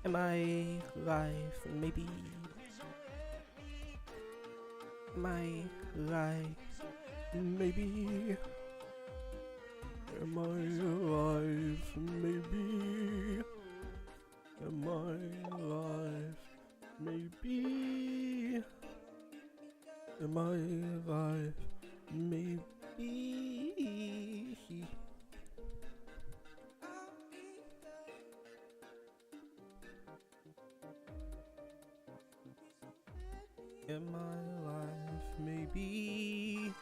Am I live? Maybe. Am I live? Maybe. Am I live? Maybe. Am I live? Maybe. Am I live? Maybe. Am I live? Maybe.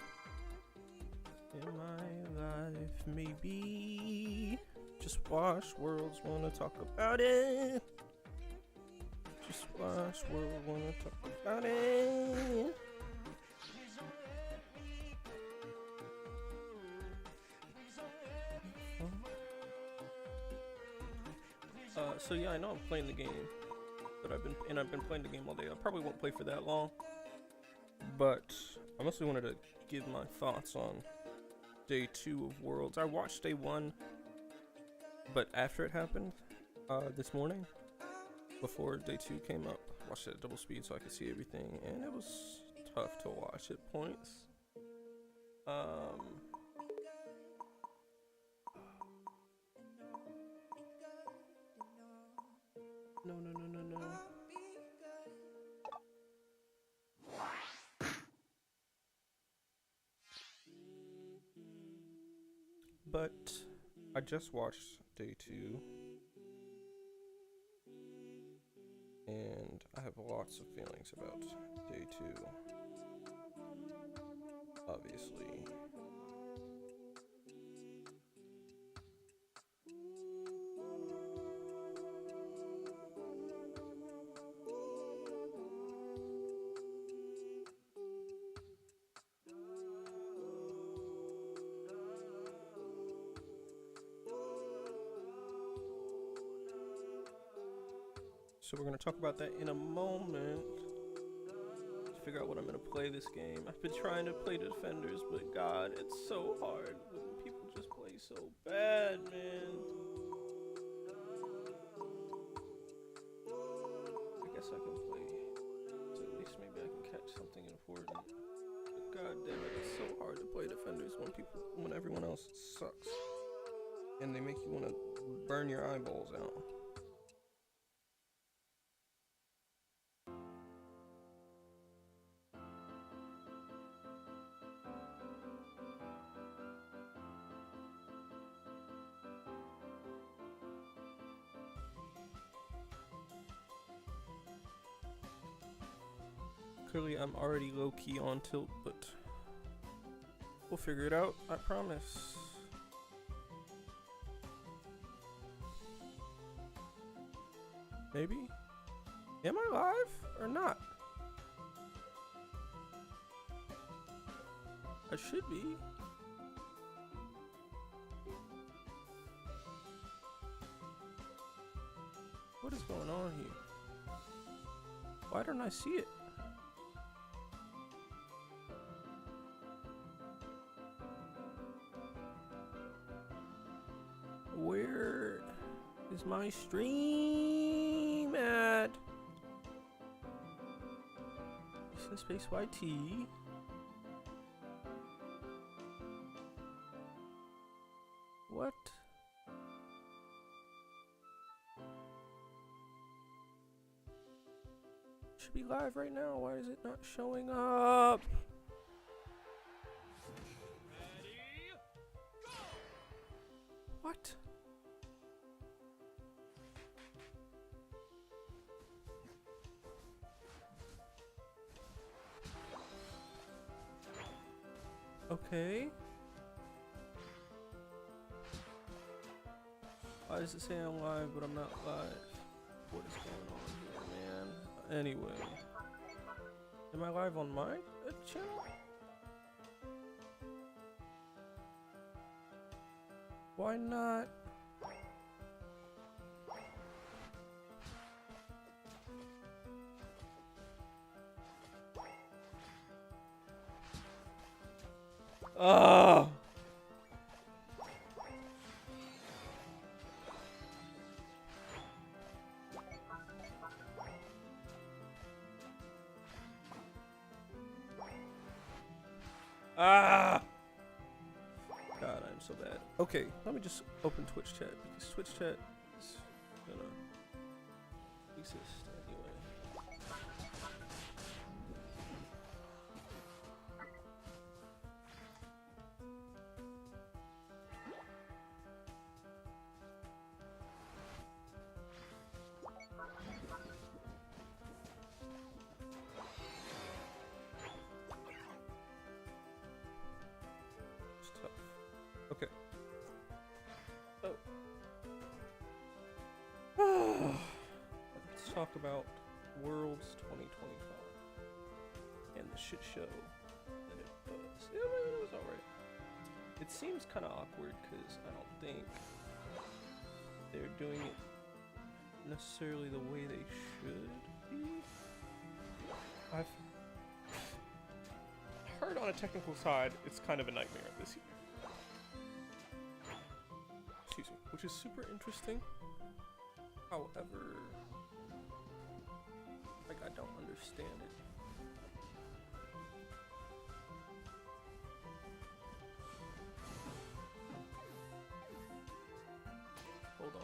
Am I live? Maybe. Just watch worlds, wanna talk about it. Just watch world, wanna talk about it. So yeah, I know I'm playing the game, but I've been playing the game all day. I probably won't play for that long, but I mostly wanted to give my thoughts on day 2 of Worlds. I watched day 1, but after it happened, this morning, before day 2 came up, I watched it at double speed so I could see everything, and it was tough to watch at points. No. But I just watched day 2, and I have lots of feelings about day 2. Obviously. So we're going to talk about that in a moment. To figure out what I'm going to play this game. I've been trying to play Defenders, but God, it's so hard when people just play so bad, man. I guess I can play, so at least maybe I can catch something important. But God damn it, it's so hard to play Defenders when everyone else sucks. And they make you want to burn your eyeballs out. Clearly I'm already low-key on tilt, but we'll figure it out, I promise. Maybe? Am I live or not? I should be. What is going on here? Why don't I see it? Where is my stream at? Space YT. What? Should be live right now. Why is it not showing up? What? Okay. Why does it say I'm live, but I'm not live? What is going on here, man? Anyway. Am I live on my channel? Why not? Oh! Ah! God, I'm so bad. Okay, let me just open Twitch chat because Twitch chat is gonna exist anyway. It's tough. Okay. So, let's talk about Worlds 2025 and the shit show that it was. It was alright. It seems kind of awkward because I don't think they're doing it necessarily the way they should be. I've heard on a technical side it's kind of a nightmare this year. Excuse me, which is super interesting. However, like, I don't understand it. Hold on.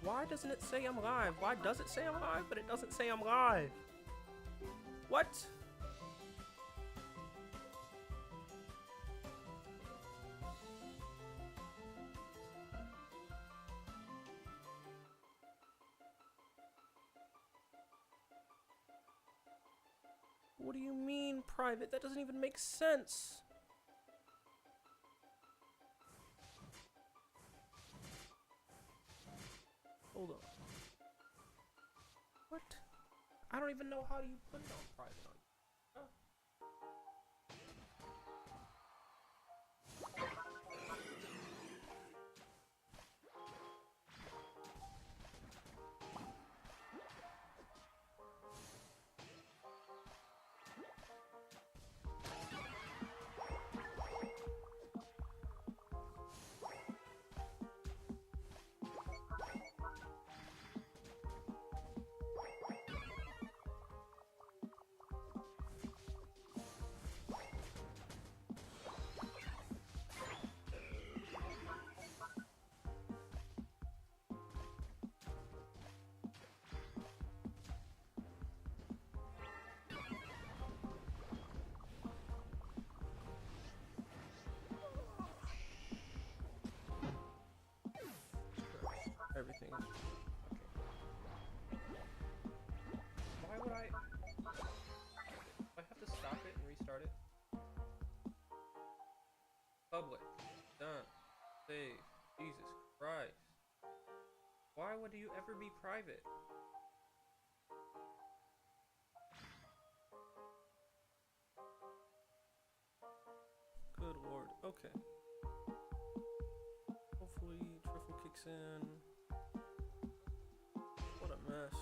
Why doesn't it say I'm live? Why does it say I'm live, but it doesn't say I'm live? What? What do you mean private? That doesn't even make sense. Hold on. What? I don't even know how you put it on private. Everything is okay. Why would I? Do I have to stop it and restart it? Public. Done. Save. Jesus Christ. Why would you ever be private? Good lord. Okay. Hopefully Triffle kicks in. What a mess.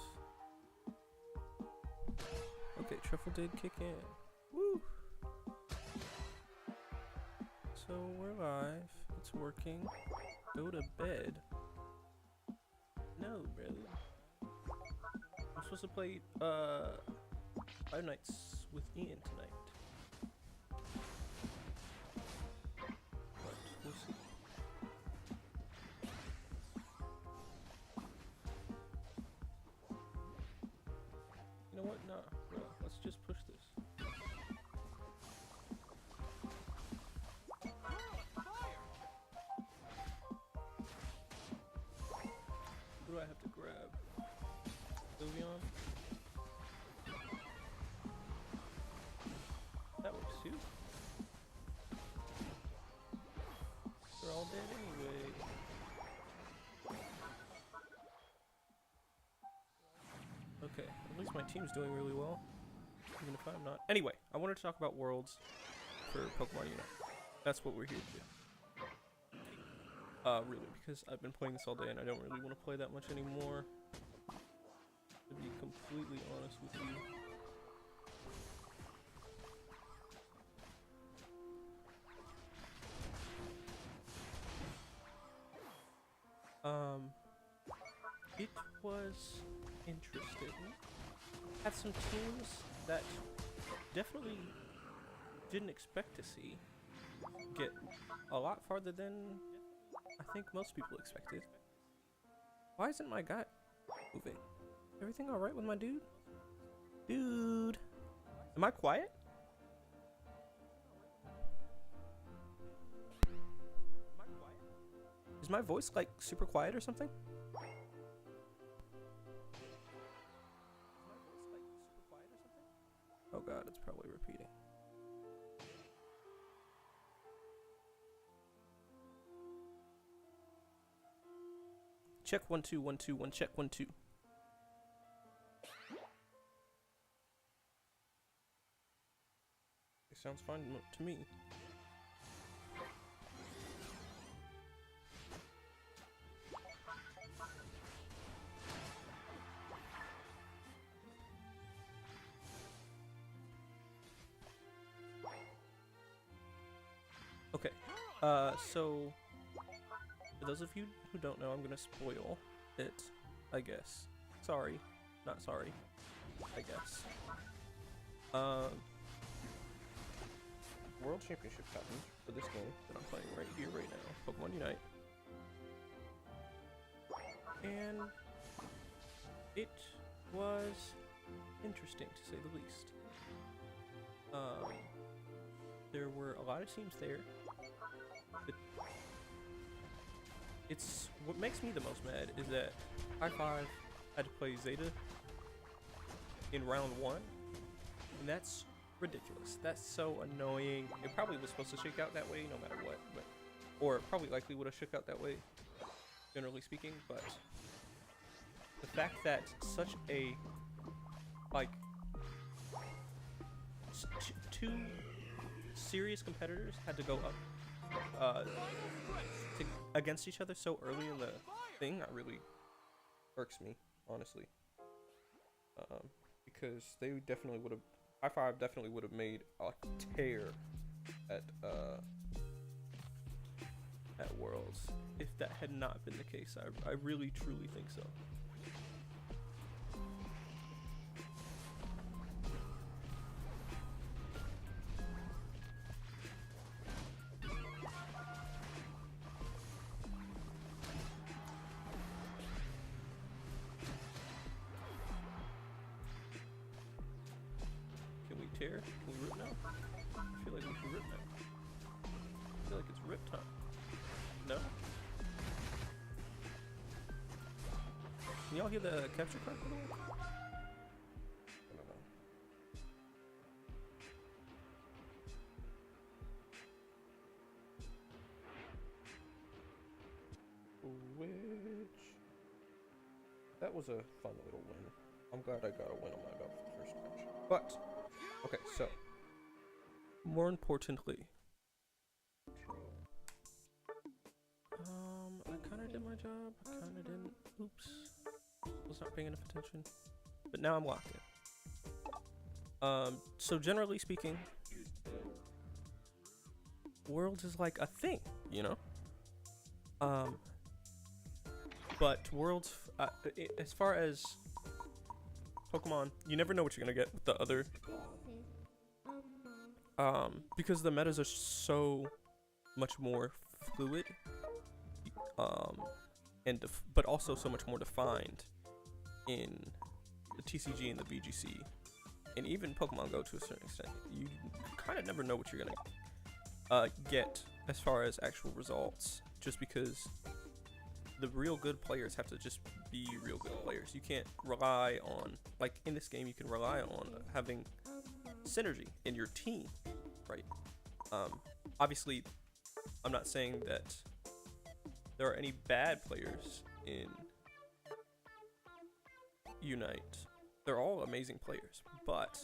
Okay, Triffle did kick in. Woo! So we're live. It's working. Go to bed. No, bro. I'm supposed to play Five Nights with Ian tonight. But we'll see. You know what? Nah, bro. Let's just push this. Who do I have to grab? Sylveon? That works too. They're all dead anyway. Okay, at least my team's doing really well. Even if I'm not. Anyway, I wanted to talk about Worlds for Pokemon Unite. That's what we're here to do. Really, because I've been playing this all day and I don't really want to play that much anymore. To be completely honest with you. It was interesting. had some teams that definitely didn't expect to see get a lot farther than I think most people expected. Why isn't my guy moving? Everything alright with my dude? Dude! Am I quiet? Is my voice like super quiet or something? Oh god, it's probably repeating. Check 1 2 1 2 1 check 1 2. It sounds fine to me. Okay, so for those of you who don't know, I'm gonna spoil it, I guess. Sorry, not sorry, I guess. World Championship happened for this game that I'm playing right here, right now, Pokemon Unite. And it was interesting, to say the least. There were a lot of teams there. It's what makes me the most mad is that High Five had to play Zeta in round 1, and that's ridiculous. That's so annoying. It probably was supposed to shake out that way no matter what, but or probably likely would have shook out that way, generally speaking. But the fact that such a two serious competitors had to go up against each other so early in the thing, that really irks me, honestly. Because they definitely would have, High Five definitely would have made a tear at Worlds if that had not been the case. I really truly think so. Can we rip now? I feel like we should rip now. I feel like it's rip time. No? Can y'all hear the capture card? I don't know. Which... That was a fun little win. I'm glad I got a win on my belt for the first match. But... okay, so more importantly, I kind of did my job, kind of didn't. Oops, was not paying enough attention. But now I'm locked in. So generally speaking, Worlds is like a thing, you know. But Worlds, as far as Pokemon, you never know what you're gonna get with the other. Because the metas are so much more fluid, but also so much more defined in the TCG and the VGC, and even Pokemon Go to a certain extent. You kind of never know what you're gonna get as far as actual results, just because the real good players have to just be real good players. You can't rely on, like in this game, you can rely on having synergy in your team, right? Obviously, I'm not saying that there are any bad players in Unite. They're all amazing players, but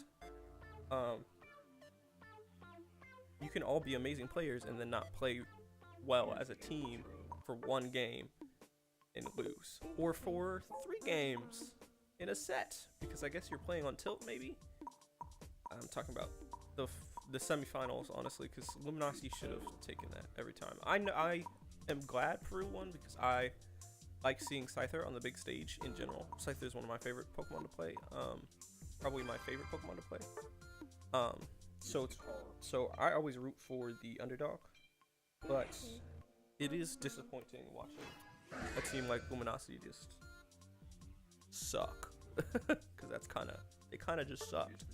you can all be amazing players and then not play well as a team for one game and lose, or for 3 games in a set, because I guess you're playing on tilt, maybe. I'm talking about the semifinals, honestly, because Luminosity should have taken that every time. I am glad Peru won because I like seeing Scyther on the big stage in general. Scyther is one of my favorite Pokemon to play. probably my favorite Pokemon to play. So I always root for the underdog, but it is disappointing watching a team like Luminosity just suck, because they kind of just sucked.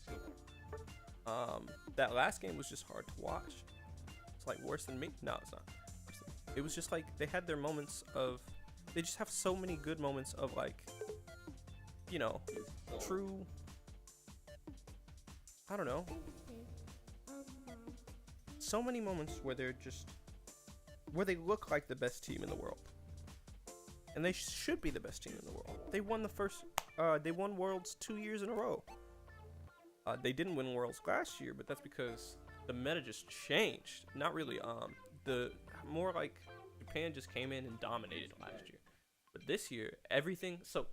That last game was just hard to watch. It's like worse than me. No, it's not. It was just like they had their moments of. They just have so many good moments of, like, you know, true. I don't know. So many moments where they're just where they look like the best team in the world, and they should be the best team in the world. They won the first. They won Worlds 2 years in a row. They didn't win Worlds last year, but that's because the meta just changed. Not really. The more like Japan just came in and dominated last year, but this year everything. So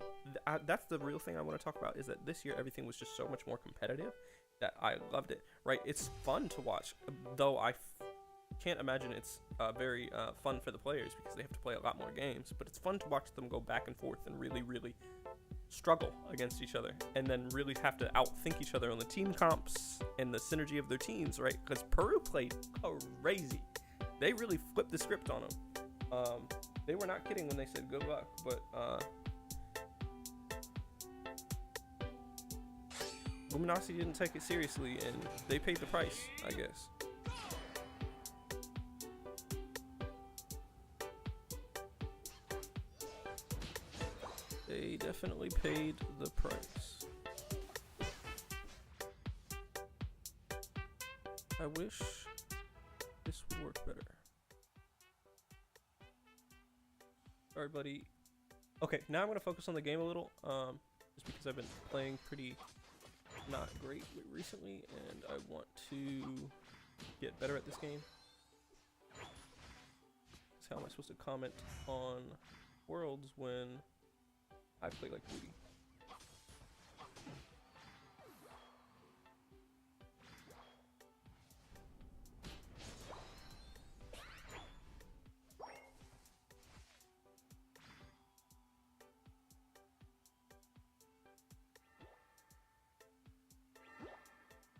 that's the real thing I want to talk about, is that this year everything was just so much more competitive that I loved it. Right? It's fun to watch, though I can't imagine it's very fun for the players because they have to play a lot more games. But it's fun to watch them go back and forth and really struggle against each other, and then really have to outthink each other on the team comps and the synergy of their teams, right? Because Peru played crazy. They really flipped the script on them. They were not kidding when they said good luck, but Luminosity didn't take it seriously, and they paid the price, I guess. They definitely paid the price. I wish this would work better. Alright, buddy. Okay, now I'm going to focus on the game a little, just because I've been playing pretty not great recently, and I want to get better at this game. So how am I supposed to comment on Worlds when I play like booty?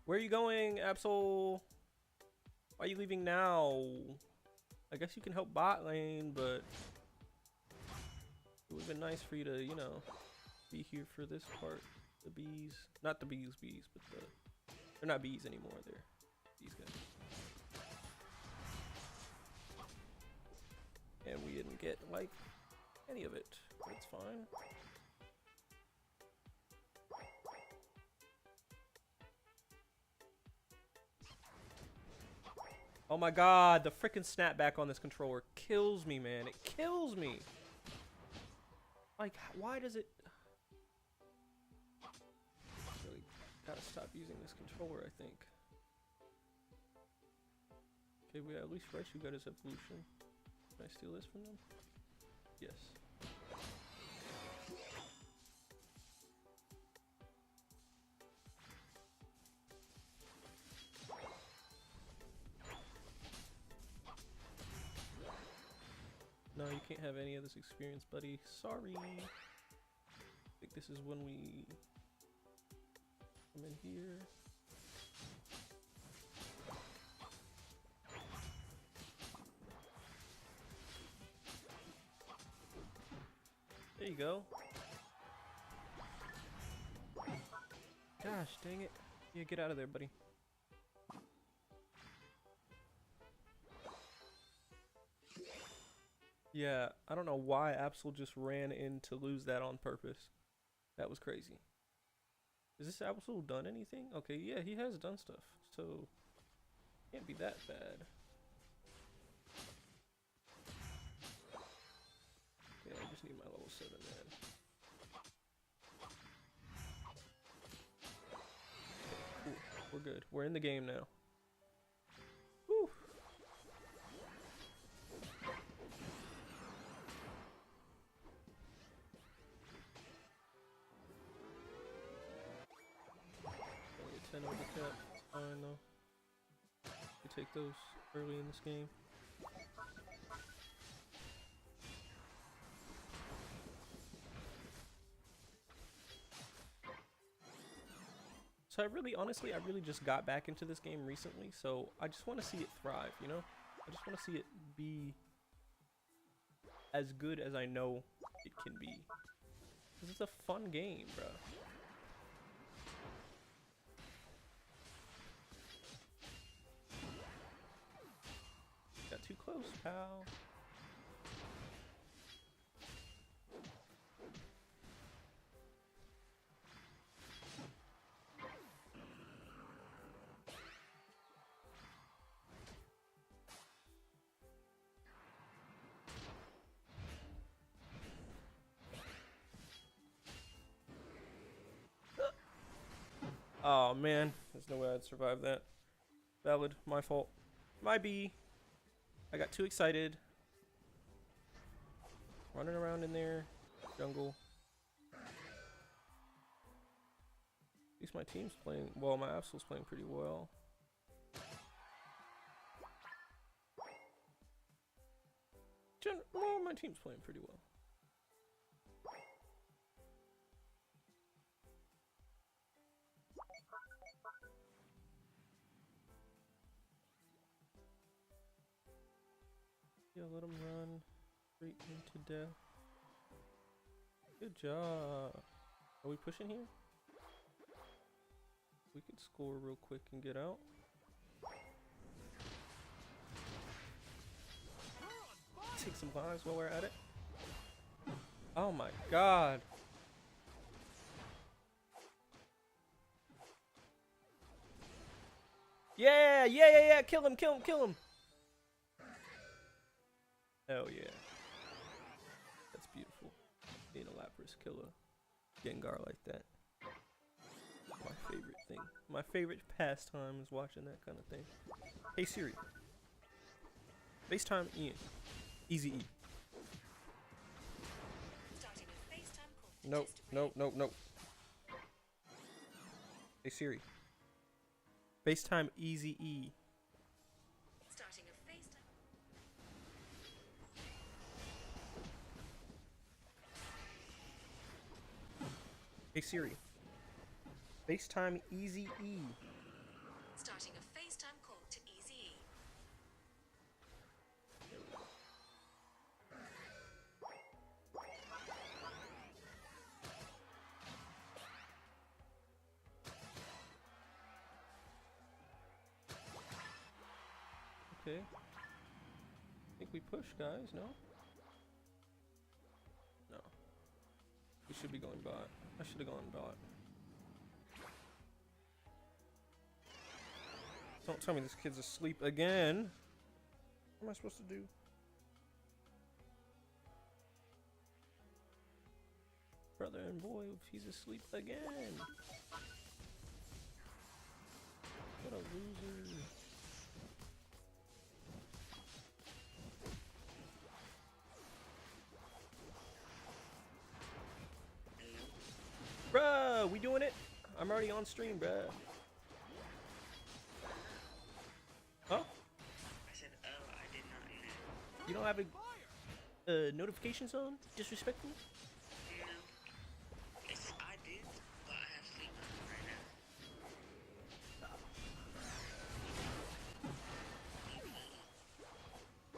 Where are you going, Absol? Why are you leaving now? I guess you can help bot lane, but it would have been nice for you to, you know, be here for this part. The bees. Not the bees, but they're not bees anymore, they're these guys. And we didn't get, like, any of it. It's fine. Oh my god, the freaking snapback on this controller kills me, man. It kills me. Like, why does it... Really gotta stop using this controller, I think. Okay, we at least Raichu got his evolution. Can I steal this from them? Yes. No, you can't have any of this experience, buddy. Sorry. I think this is when we come in here. There you go. Gosh, dang it. Yeah, get out of there, buddy. Yeah, I don't know why Absol just ran in to lose that on purpose. That was crazy. Is this Absol done anything? Okay, yeah, he has done stuff. So, can't be that bad. Okay, I just need my level 7, man. Okay, cool. We're good. We're in the game now. Whew. Only a 10 over the cap. It's fine though. We take those early in this game. So honestly, I really just got back into this game recently, so I just want to see it thrive, you know? I just want to see it be as good as I know it can be. Because it's a fun game, bro. Got too close, pal. Oh man, there's no way I'd survive that. Valid, my fault. My B. I got too excited. Running around in there. Jungle. At least my team's playing, well, my Absol's playing pretty well. Well, my team's playing pretty well. Yeah, let him run straight into death. Good job. Are we pushing here? We could score real quick and get out. Take some lives while we're at it. Oh my god. Yeah, yeah, yeah, yeah. Kill him, kill him, kill him. Hell yeah. That's beautiful. Being a Lapras killer. Gengar like that. My favorite thing. My favorite pastime is watching that kind of thing. Hey Siri. FaceTime Ian. Easy E. Nope, nope, nope, nope. Hey Siri. FaceTime Easy E. Starting a FaceTime. Hey Siri. FaceTime Easy E. Starting a FaceTime call to Easy E. Okay. I think we push, guys, no? No. We should be going bot. I should have gone bot. Don't tell me this kid's asleep again. What am I supposed to do? Brother and boy, if he's asleep again. What a loser. Bruh, we doing it? I'm already on stream, bruh. Huh? I said, oh, I did not hear. You don't have a notifications on? Disrespectful? No. It's, I did, but I have sleep on right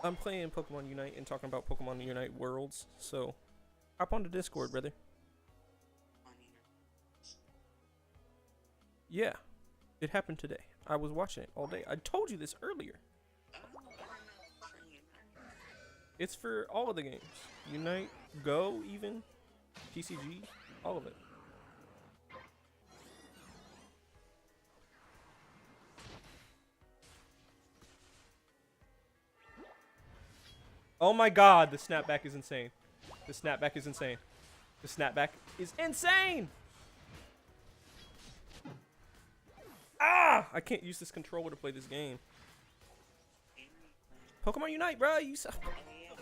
now. I'm playing Pokemon Unite and talking about Pokemon Unite Worlds, so hop on the Discord, brother. Yeah, it happened today. I was watching it all day. I told you this earlier. Oh, I don't know. For Unite. It's for all of the games. Unite, Go, even, TCG, all of it. Oh my god, the snapback is insane. The snapback is insane. The snapback is insane! Ah! I can't use this controller to play this game. Pokemon Unite, bro. Are you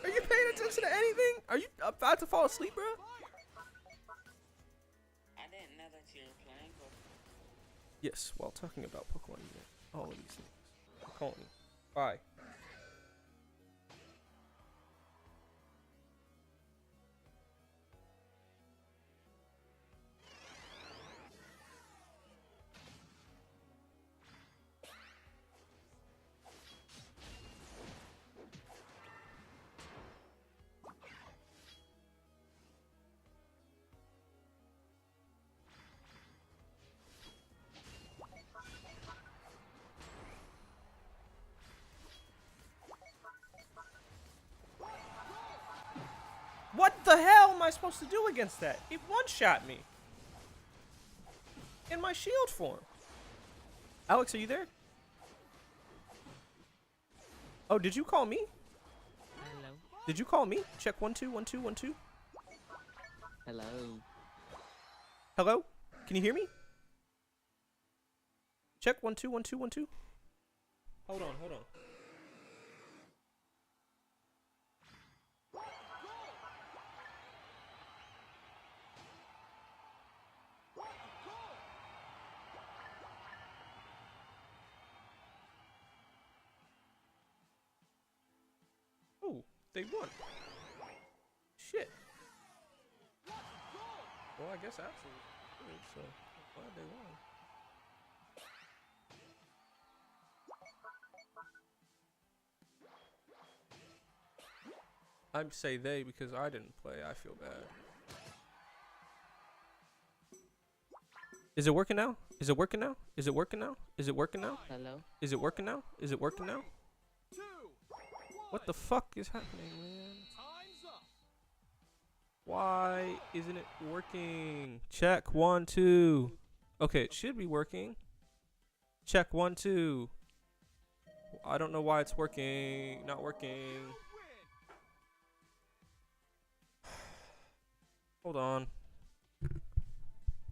paying attention to anything? Are you about to fall asleep, bro? I didn't know that you were playing, but Yes, while talking about Pokemon Unite. All of these things. I'm calling you. Bye. What the hell am I supposed to do against that? It one-shot me. In my shield form. Alex, are you there? Oh, did you call me? Hello. Did you call me? Check 1 2 1 2 1 2. Hello. Hello? Can you hear me? Check 1 2 1 2 1 2. Hold on, hold on. Oh, they won. Shit. Well, I guess absolutely good, so I'm glad they won. I'm say they because I didn't play. I feel bad. Is it working now? Is it working now? Is it working now? Is it working now? Hello. Is it working now? Is it working now? What the fuck is happening, man? Why isn't it working? Check 1 2. Okay, it should be working. Check 1 2. I don't know why it's working. Not working. Hold on.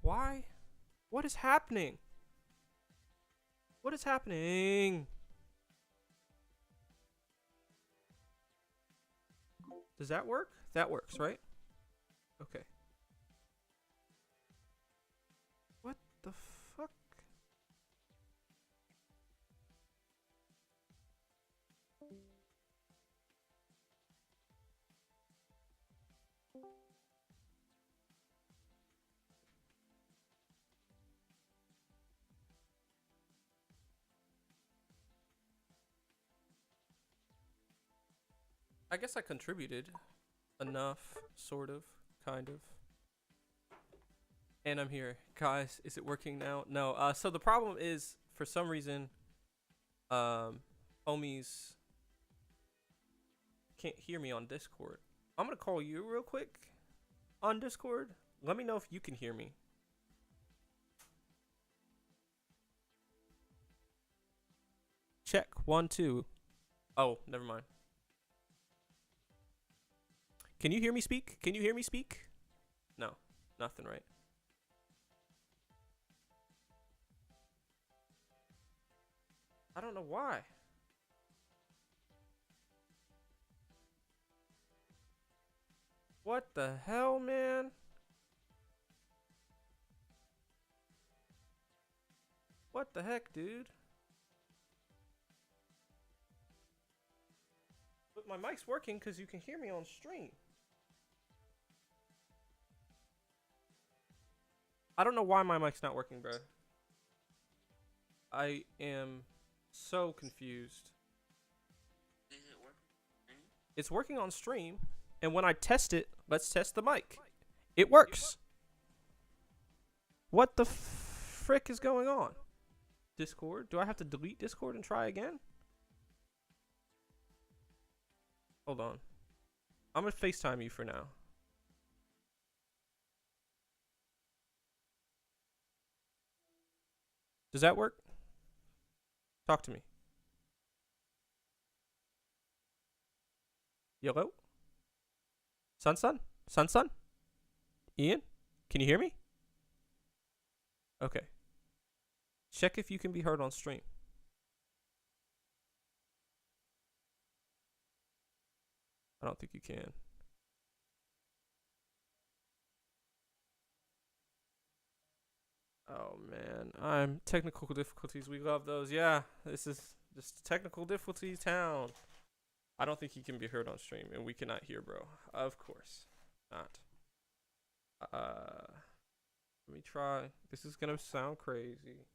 Why? What is happening? What is happening? Does that work? That works, right? Okay. What the fuck? I guess I contributed enough, sort of, kind of. And I'm here. Guys, is it working now? No. So the problem is, for some reason, homies can't hear me on Discord. I'm gonna call you real quick on Discord. Let me know if you can hear me. Check 1 2. Oh, never mind. Can you hear me speak? Can you hear me speak? No, nothing, right? I don't know why. What the hell, man? What the heck, dude? But my mic's working because you can hear me on stream. I don't know why my mic's not working, bro. I am so confused. Is it working? It's working on stream, and when I test it, let's test the mic. It works. What the frick is going on? Discord? Do I have to delete Discord and try again? Hold on. I'm gonna FaceTime you for now. Does that work? Talk to me. Hello? Sun? Sun? Ian? Can you hear me? Okay. Check if you can be heard on stream. I don't think you can. Oh man, I'm technical difficulties. We love those. Yeah, this is just technical difficulties town. I don't think he can be heard on stream, and we cannot hear, bro. Of course not. Let me try. This is gonna sound crazy.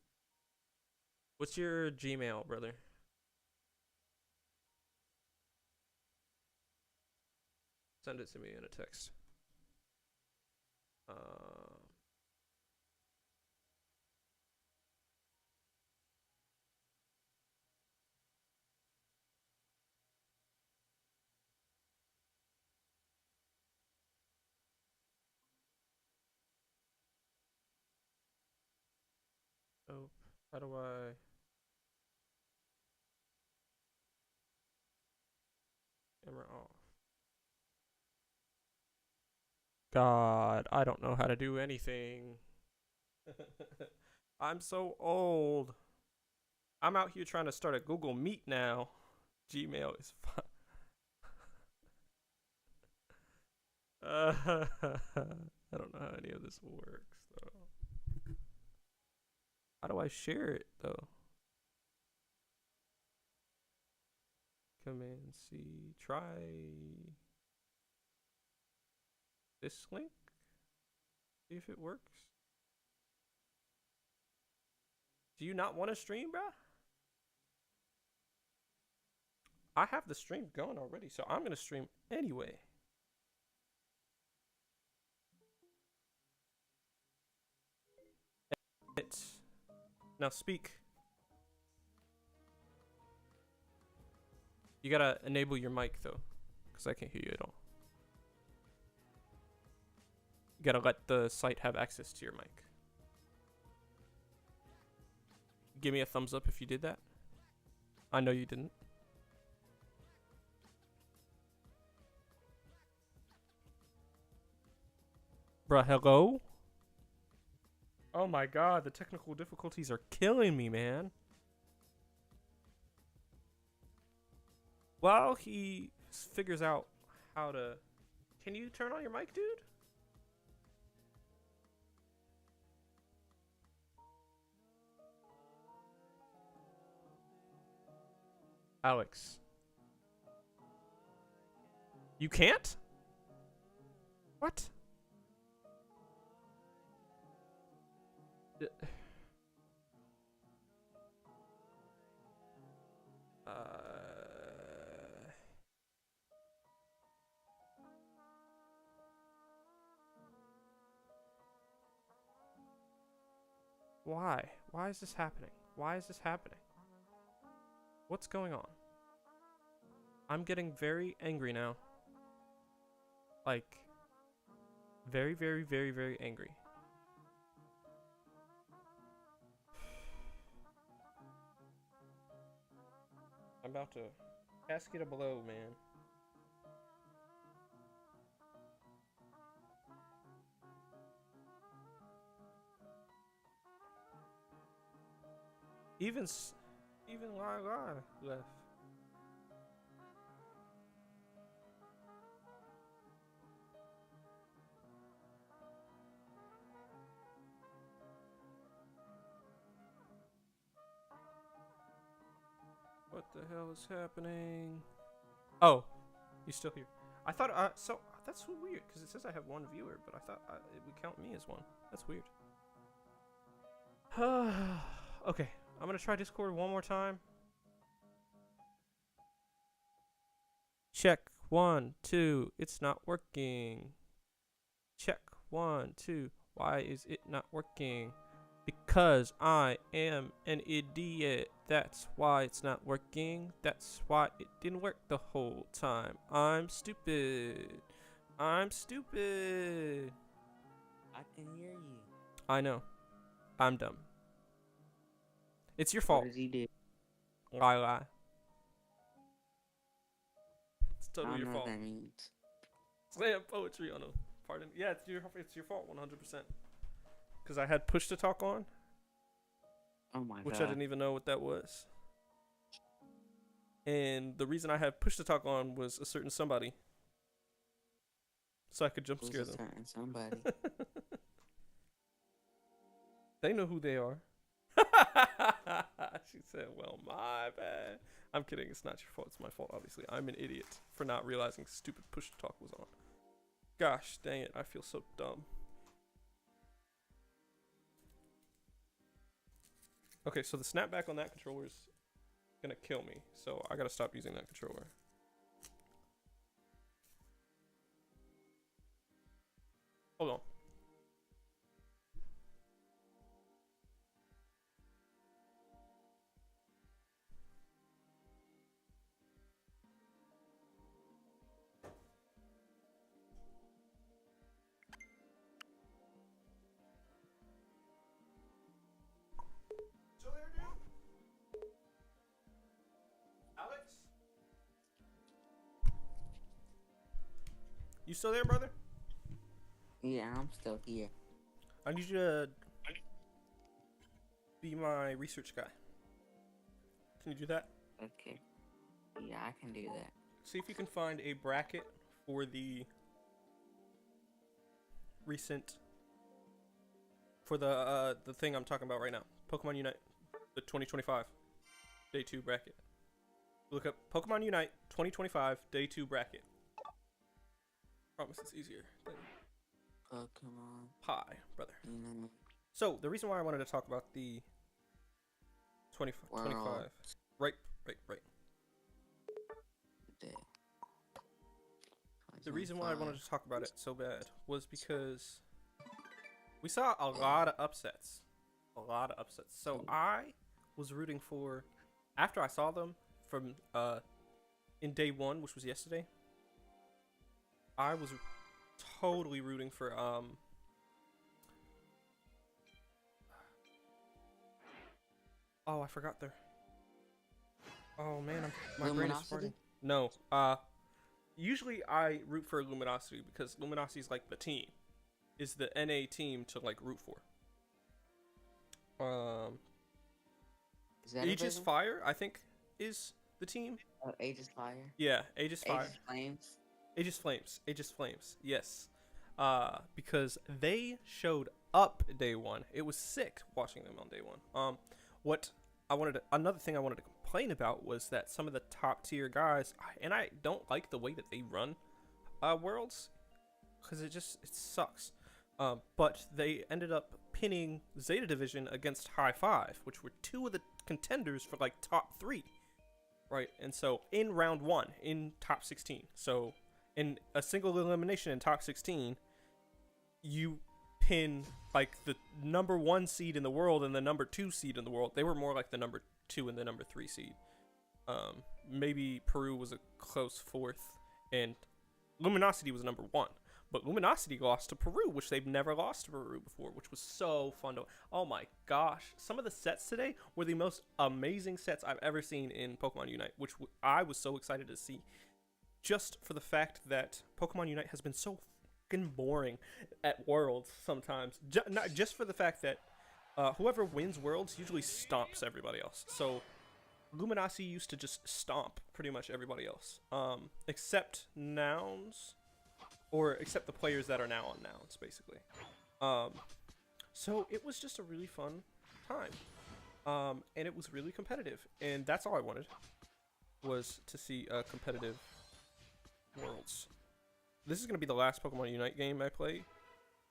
What's your Gmail, brother? Send it to me in a text. Oh, how do I? Camera off. God, I don't know how to do anything. I'm so old. I'm out here trying to start a Google Meet now. Gmail is fine. I don't know how any of this works though. How do I share it though? Command C. Try this link. See if it works. Do you not want to stream, bruh? I have the stream going already, so I'm gonna stream anyway. Now speak. You gotta enable your mic though, because I can't hear you at all. You gotta let the site have access to your mic. Give me a thumbs up if you did that. I know you didn't. Bruh, hello? Oh my god, the technical difficulties are killing me, man. While he figures out how to... Can you turn on your mic, dude? Alex. You can't? What? Why? Why is this happening? Why is this happening? What's going on? I'm getting very angry now. Like, very, very, very, very angry. I'm about to casket a blow, man. Even Lila left. What the hell is happening? Oh, he's still here. I thought, so that's so weird because it says I have one viewer, but I thought it would count me as one. That's weird. Okay, I'm gonna try Discord one more time. Check 1, 2. It's not working. Check 1, 2. Why is it not working? Because I am an idiot. That's why it's not working. That's why it didn't work the whole time. I'm stupid. I'm stupid. I can hear you. I know. I'm dumb. It's your fault. What did he do? Lie. It's I totally don't your know fault. what that means. Slam poetry on him. Pardon. Yeah, it's your fault 100%. Because I had push to talk on, Oh my which god. I didn't even know what that was. And the reason I had push to talk on was a certain somebody. So I could jump Who's scare a them. certain somebody? They know who they are. She said, well, my bad. I'm kidding. It's not your fault. It's my fault, obviously. I'm an idiot for not realizing stupid push to talk was on. Gosh, dang it. I feel so dumb. Okay, so the snapback on that controller is gonna kill me. So I gotta stop using that controller. Hold on. still there, brother? Yeah, I'm still here. I need you to be my research guy. Can you do that? Okay. Yeah, I can do that. See if you can find a bracket for the recent, for the thing I'm talking about right now. Pokemon Unite, the 2025 Day 2 bracket. Look up Pokemon Unite 2025 Day 2 bracket. Promise it's easier than Pokemon. pie, brother. Unite. So, the reason why I wanted to talk about the 25. World. Right. Day. The reason why I wanted to talk about it so bad was because we saw a lot of upsets. So I was rooting for, after I saw them from in day 1, which was yesterday, I was totally rooting for oh, I forgot their. Oh man, my brain is Luminosity? farting. No, usually I root for Luminosity because Luminosity is like the team, is the NA team to like root for. Is that Aegis Aegis Fire, I think, is the team. Oh, Aegis Fire. Yeah, Aegis Fire. Aegis Flames. Aegis Flames, yes. Because they showed up day 1. It was sick watching them on day 1. Another thing I wanted to complain about was that some of the top tier guys, and I don't like the way that they run Worlds, because it sucks. But they ended up pinning Zeta Division against High Five, which were 2 of the contenders for like top 3, right? And so in round 1, in top 16, so in a single elimination in top 16, you pin like the number 1 seed in the world and the number 2 seed in the world. They were more like the number 2 and the number 3 seed. Maybe Peru was a close 4th, and Luminosity was number 1. But Luminosity lost to Peru, which they've never lost to Peru before, which was so fun to. Oh my gosh, some of the sets today were the most amazing sets I've ever seen in Pokemon Unite, which I was so excited to see. Just for the fact that Pokemon Unite has been so fucking boring at Worlds sometimes. Not just for the fact that whoever wins Worlds usually stomps everybody else. So Luminosity used to just stomp pretty much everybody else, except Nouns, or except the players that are now on Nouns, basically. So it was just a really fun time, and it was really competitive, and that's all I wanted, was to see a competitive Worlds. This is going to be the last Pokemon Unite game I play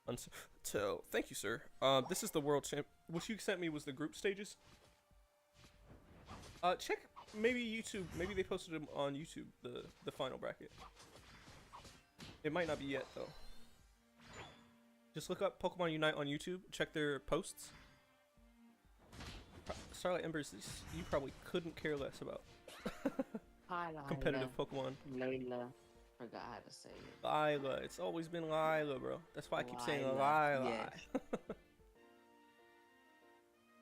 until, thank you, sir. This is the World Champ. What you sent me was the group stages. Check maybe YouTube. Maybe they posted them on YouTube, the final bracket. It might not be yet though. Just look up Pokemon Unite on YouTube. Check their posts. Starlight Embers, you probably couldn't care less about. Hi, Lila. Competitive Pokemon. Lila. Forgot how to say it. Lila. It's always been Lila, bro. That's why I keep saying Lila. Lila. Yes.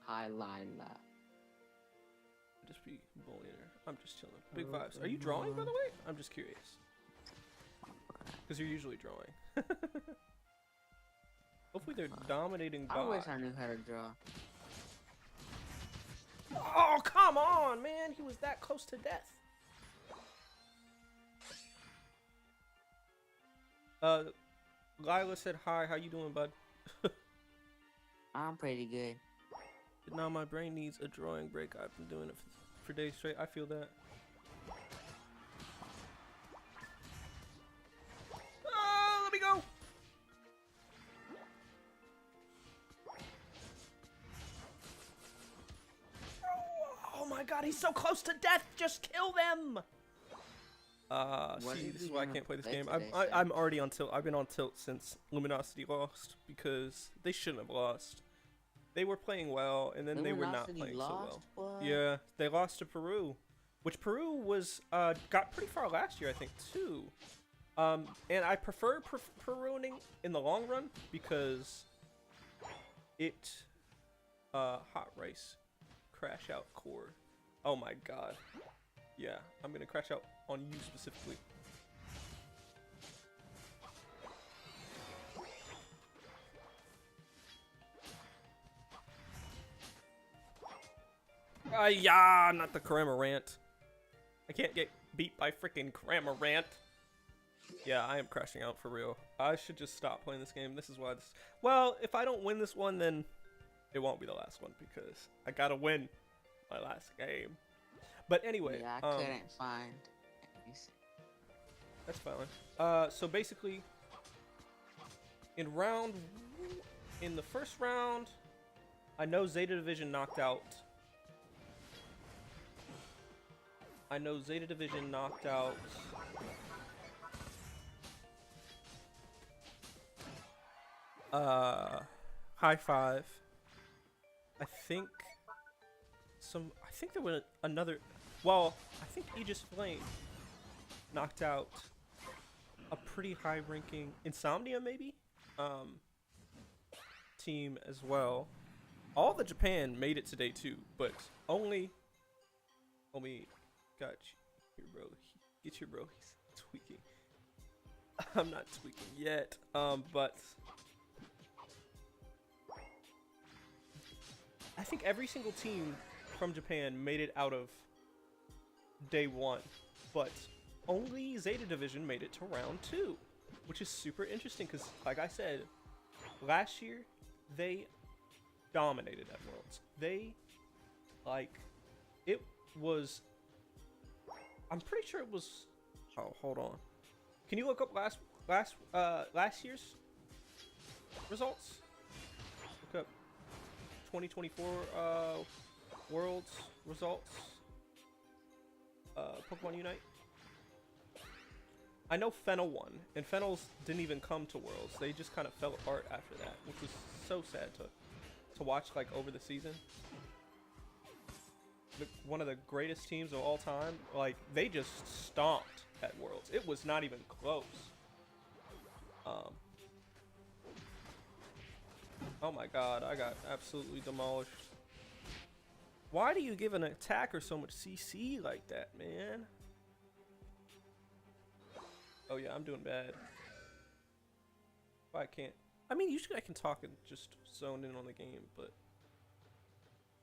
Hi, Lila. Just be bullying her. I'm just chilling. Big vibes. Are you drawing, by the way? I'm just curious. Because you're usually drawing. Hopefully they're dominating I God. wish I knew how to draw. Oh, come on, man. He was that close to death. Lila said hi. How you doing, bud? I'm pretty good. Now my brain needs a drawing break. I've been doing it for days straight. I feel that. Let me go. Oh my god, he's so close to death. Just kill them. See, this is why I can't play this game. I'm already on tilt. I've been on tilt since Luminosity lost because they shouldn't have lost. They were playing well, and then they were not playing so well. What? Yeah, they lost to Peru, which Peru was got pretty far last year, I think, too. And I prefer Peruing in the long run because it hot rice crash out core. Oh my god. Yeah, I'm gonna crash out on you specifically. Yeah, not the Cramorant. I can't get beat by freaking Cramorant. Yeah, I am crashing out for real. I should just stop playing this game. This is why this... Well, if I don't win this one, then it won't be the last one because I gotta win my last game. But anyway, Yeah, I couldn't find. that's fine. So basically, in the first round, I know Zeta Division knocked out. High Five. I think there was another. Well, I think Aegis Flame knocked out a pretty high-ranking Insomnia, maybe, team as well. All the Japan made it to day 2, but only got you here, bro. Get your bro. He's tweaking. I'm not tweaking yet. But I think every single team from Japan made it out of day 1, but only Zeta Division made it to round 2, which is super interesting because, like I said, last year they dominated at Worlds. I'm pretty sure it was. Oh, hold on. Can you look up last year's results? Look up 2024 Worlds results. Pokemon Unite. I know Fennel won, and Fennels didn't even come to Worlds. They just kind of fell apart after that, which was so sad to watch, like, over the season. One of the greatest teams of all time, like, they just stomped at Worlds. It was not even close. Oh my god, I got absolutely demolished. Why do you give an attacker so much CC like that, man? Oh yeah, I'm doing bad. I can't. I mean, usually I can talk and just zone in on the game, but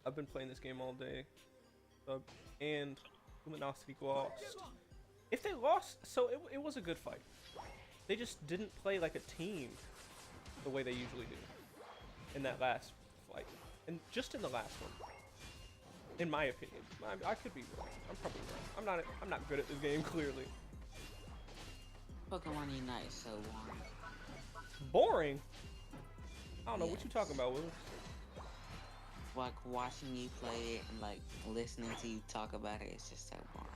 I've been playing this game all day. And Luminosity lost. If they lost, so it was a good fight. They just didn't play like a team the way they usually do in that last fight, and just in the last one. In my opinion, I could be wrong. I'm probably wrong. I'm not good at this game, clearly. Pokemon Unite is so boring. Boring? I don't know what Yes. you talking about, Willis. Like watching you play it and like listening to you talk about it, it's just so boring.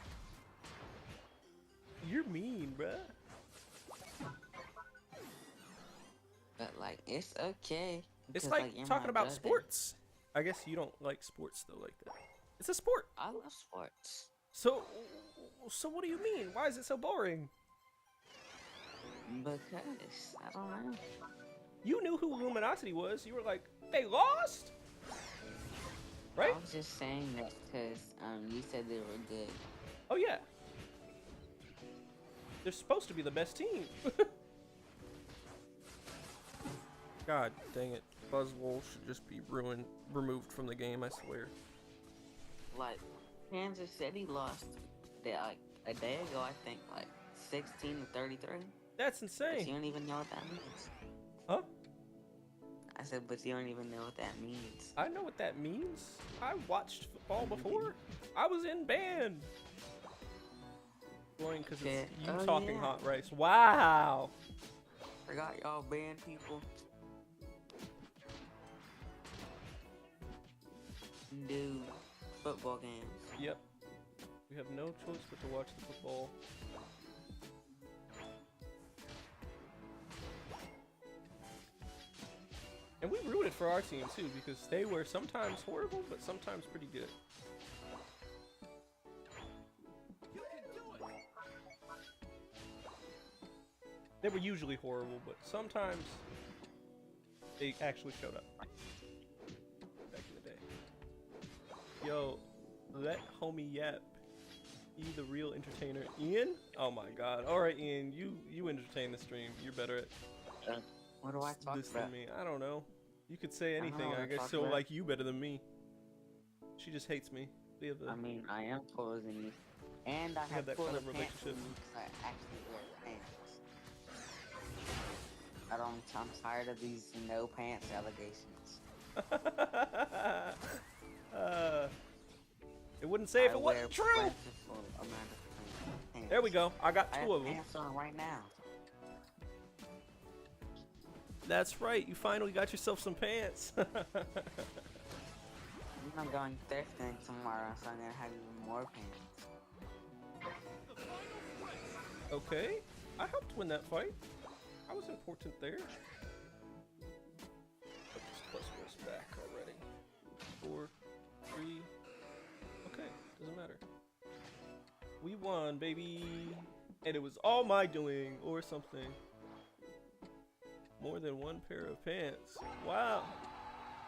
You're mean, bruh. But like, it's okay. It's because, like you're talking my about brother. sports. I guess you don't like sports though, like that. It's a sport. I love sports. So what do you mean? Why is it so boring? Because I don't know. You knew who Luminosity was. You were like, they lost? Right? I was just saying that because you said they were good. Oh yeah. They're supposed to be the best team. God dang it. Buzzwole should just be removed from the game, I swear. Like Kansas City lost like a day ago, I think, like 16-33. That's But insane. you don't even know what that means. Huh? I said, but you don't even know what that means. I know what that means. I watched football before. I was in band. Boring because it's Yeah. you Oh, talking yeah. hot rice. Wow. Forgot y'all band people. Do football games. Yep. We have no choice but to watch the football. And we rooted for our team too because they were sometimes horrible but sometimes pretty good. They were usually horrible, but sometimes they actually showed up. Back in the day. Yo, let homie Yap be the real entertainer. Ian? Oh my god. Alright, Ian, you entertain the stream. You're better at What do I talk this about? than me. I don't know. You could say don't know anything, what I to guess. talk She'll about. like you better than me. She just hates me. We have I mean, I am taller than you. And I We have have that fuller kind of pants than relationship. you because I actually wear pants. I'm tired of these no pants allegations. uh, it wouldn't say if I it wear wasn't true. plentiful amount of pants. There we go. I got I 2 have of them. pants on right now. That's right. You finally got yourself some pants. I'm going thrifting tomorrow, so I'm gonna have even more pants. Okay. I helped win that fight. I was important there. Put this plus was back already. 4, 3. Okay, doesn't matter. We won, baby. And it was all my doing, or something. More than 1 pair of pants. Wow.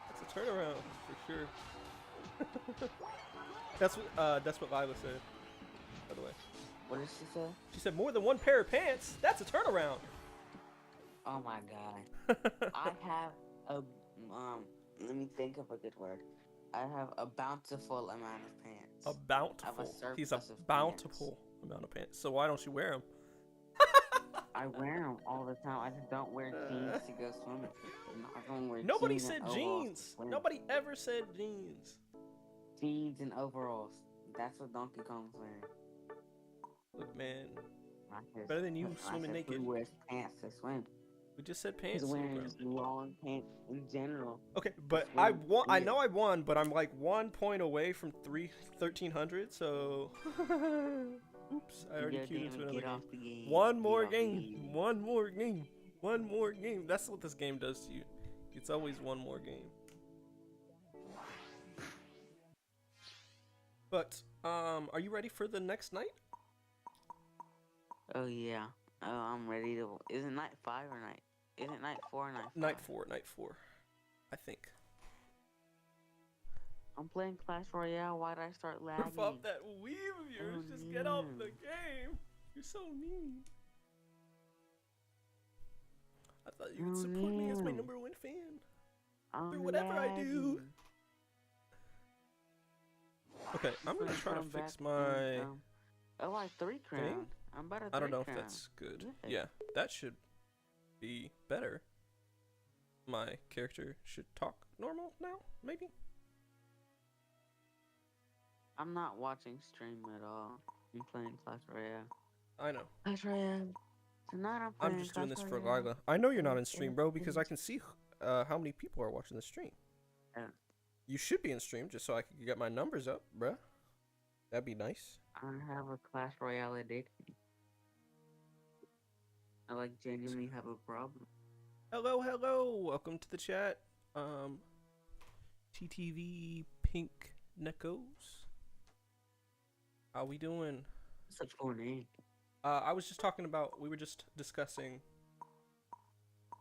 That's a turnaround, for sure. That's what Lila said, by the way. What did she say? She said more than 1 pair of pants. That's a turnaround. Oh my god. I have a let me think of a good word. I have a bountiful amount of pants. A bountiful. He's a surplus of bountiful amount of pants. So why don't you wear them? I wear them all the time. I just don't wear jeans to go swimming. I'm not gonna wear Nobody jeans said and overalls to jeans. swim. Nobody ever said jeans. Jeans and overalls. That's what Donkey Kong's wearing. Look, man. Not his- Better than you I swimming said naked. Who wears pants to swim? We just said pants. He's wearing bro. just long pants in general. Okay, but That's I weird. won. I Weird. know I won, but I'm like 1 point away from 1300. So, oops, I already Yeah, queued damn into it, another get game. off the game. One Get more off the game. One more game. One more game. That's what this game does to you. It's always one more game. But are you ready for the next night? Oh yeah. Oh, I'm ready to. Is it night 5 or night? Is it night 4 or night 5? Night 4. Night 4. I think. I'm playing Clash Royale. Why'd I start lagging? Rip off that weave of yours. Oh, Just get off no. the game. You're so mean. I thought you would Oh, support me as my no. #1 fan. I'm Through whatever I do. lagging. Okay, I'm gonna Please try to come fix back my. and, Oh, like 3 crown. I'm about to. I don't know if that's good. Yeah, that should be better. My character should talk normal now, maybe. I'm not watching stream at all. I'm playing Clash Royale. I know. Clash Royale. Tonight I'm playing I'm just doing this Clash for Royale. Lila. I know you're not in stream, bro, because I can see how many people are watching the stream. Yeah. You should be in stream just so I can get my numbers up, bruh. That'd be nice. I have a Clash Royale addiction. I like genuinely have a problem. Hello, hello. Welcome to the chat. TTV Pink Neckos. How we doing? It's a cool name. I was just talking about, we were just discussing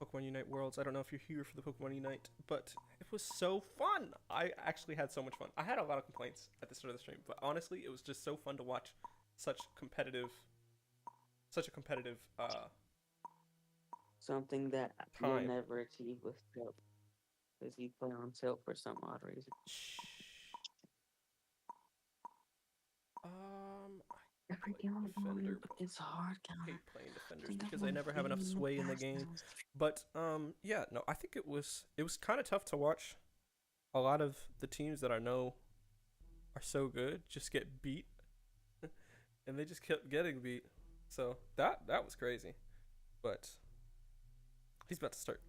Pokemon Unite Worlds. I don't know if you're here for the Pokemon Unite, but it was so fun. I actually had so much fun. I had a lot of complaints at the start of the stream, but honestly, it was just so fun to watch such a competitive, Something that Time. you'll never achieve with Tilt. Because you play on Tilt for some odd reason. shh. Every play game Defender, it's hard, I guy. hate playing defenders because they never have enough sway in the game. But yeah, no, I think it was kind of tough to watch. A lot of the teams that I know are so good just get beat, and they just kept getting beat. So that was crazy. But he's about to start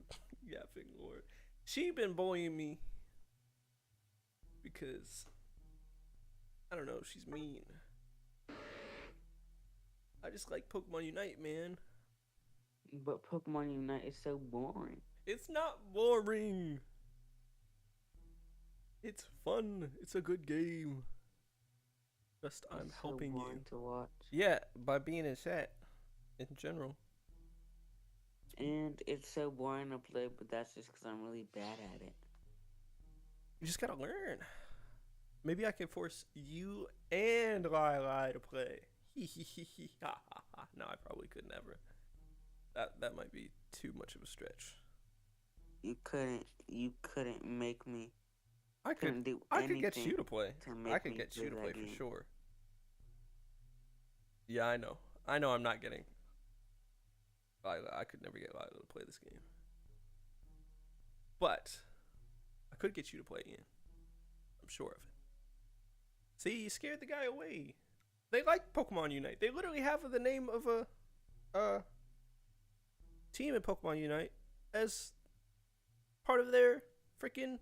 yapping, Lord. She been bullying me because I don't know, she's mean. I just like Pokemon Unite, man. But Pokemon Unite is so boring. It's not boring. It's fun. It's a good game. Just I'm It's so helping you. boring to watch. Yeah, by being in chat in general. And it's so boring to play, but that's just because I'm really bad at it. You just gotta learn. Maybe I can force you and Lila to play. No, I probably could never. That might be too much of a stretch. You couldn't make me I could couldn't do I could get anything you to play. to make I could me get you to play play that for game. sure. Yeah, I know. I know I'm not getting Lila. I could never get Lila to play this game. But I could get you to play Ian. I'm sure of it. See, you scared the guy away. They like Pokemon Unite. They literally have the name of a team in Pokemon Unite as part of their freaking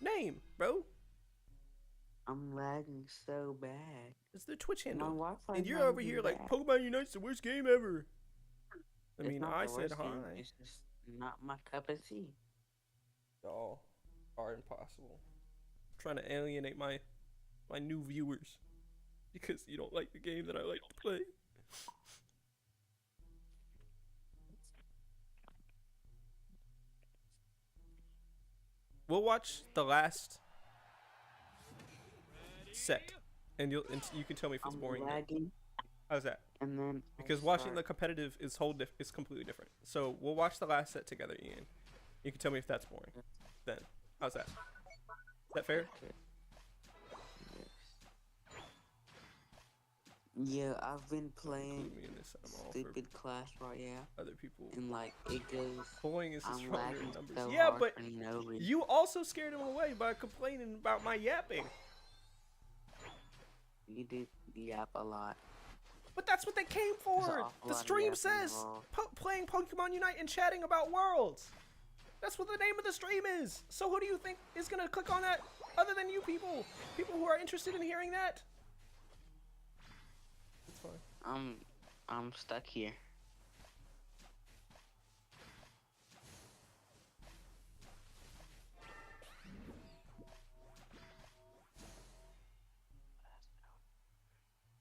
name, bro. I'm lagging so bad. It's their Twitch My handle. Wi-Fi. And you're over here like, Pokemon Unite's the worst game ever. I mean, I said hi. It's just not my cup of tea. Y'all are impossible. Trying to alienate my new viewers because you don't like the game that I like to play. We'll watch the last set, and you can tell me if it's I'm boring. lagging, How's that? and then Because watching the competitive is is completely different. So we'll watch the last set together, Ian. You can tell me if that's boring. Then, how's that? Is that fair? Yeah, I've been playing Include me in this. I'm all for stupid Clash Royale, other people. and like it goes. Bullying is I'm stronger in lagging numbers. so Yeah, hard but for no reason. you also scared him away by complaining about my yapping. You do yap a lot. But that's what they came There's an for. awful The lot of stream yapping says involved. playing Pokemon Unite and chatting about worlds. That's what the name of the stream is. So who do you think is gonna click on that other than you people? People who are interested in hearing that? It's fine. I'm stuck here.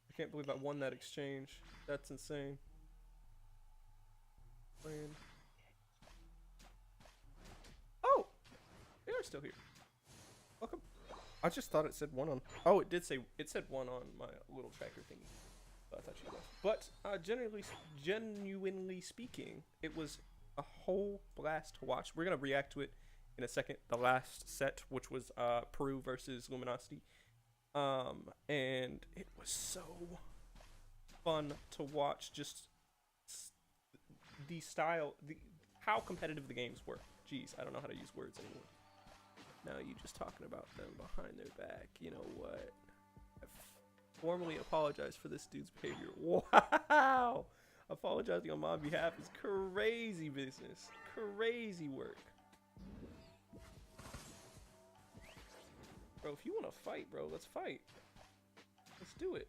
I can't believe I won that exchange. That's insane. Playing. Oh! They are still here. Welcome. I just thought it said one on. Oh, it did say. It said one on my little tracker thingy. So I thought you left. But genuinely speaking, it was a whole blast to watch. We're gonna react to it in a second. The last set, which was Peru versus Luminosity. And it was so fun to watch. Just the style, how competitive the games were. Jeez, I don't know how to use words anymore. Now you just talking about them behind their back. You know what? I formally apologize for this dude's behavior. Wow! Apologizing on my behalf is crazy business. Crazy work. Bro, if you want to fight, bro, let's fight. Let's do it.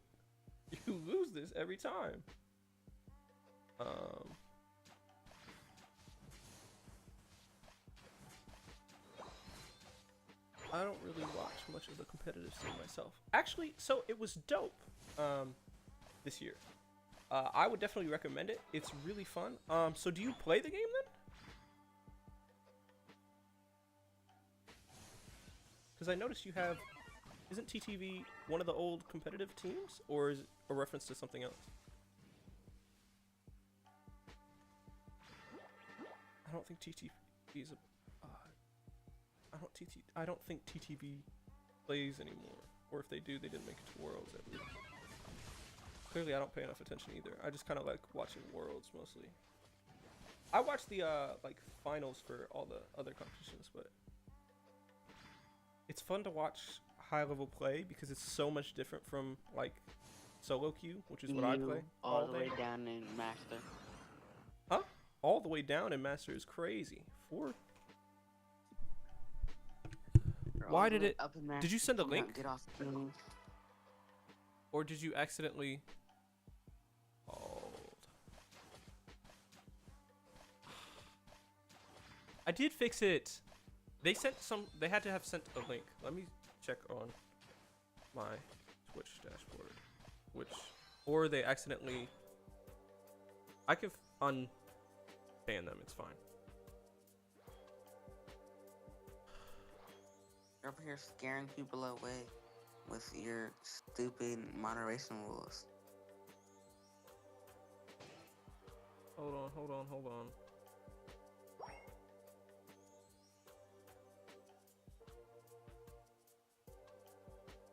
You lose this every time. I don't really watch much of the competitive scene myself. Actually, so it was dope this year. I would definitely recommend it. It's really fun. So do you play the game then? Because I noticed you have... Isn't TTV one of the old competitive teams? Or is it a reference to something else? I don't think TTV is a... I don't think TTV plays anymore. Or if they do, they didn't make it to Worlds at least. Clearly I don't pay enough attention either. I just kind of like watching Worlds mostly. I watch the like finals for all the other competitions, but it's fun to watch high level play because it's so much different from like solo queue, which is what I play all the day. way down in Master. Huh? All the way down in Master is crazy. Why did it? Did you send a link? Get off the screen. Or did you accidentally? Hold. I did fix it. They sent some. They had to have sent a link. Let me check on my Twitch dashboard. Or they accidentally. I can unban them. It's fine. You're over here scaring people away with your stupid moderation rules. Hold on.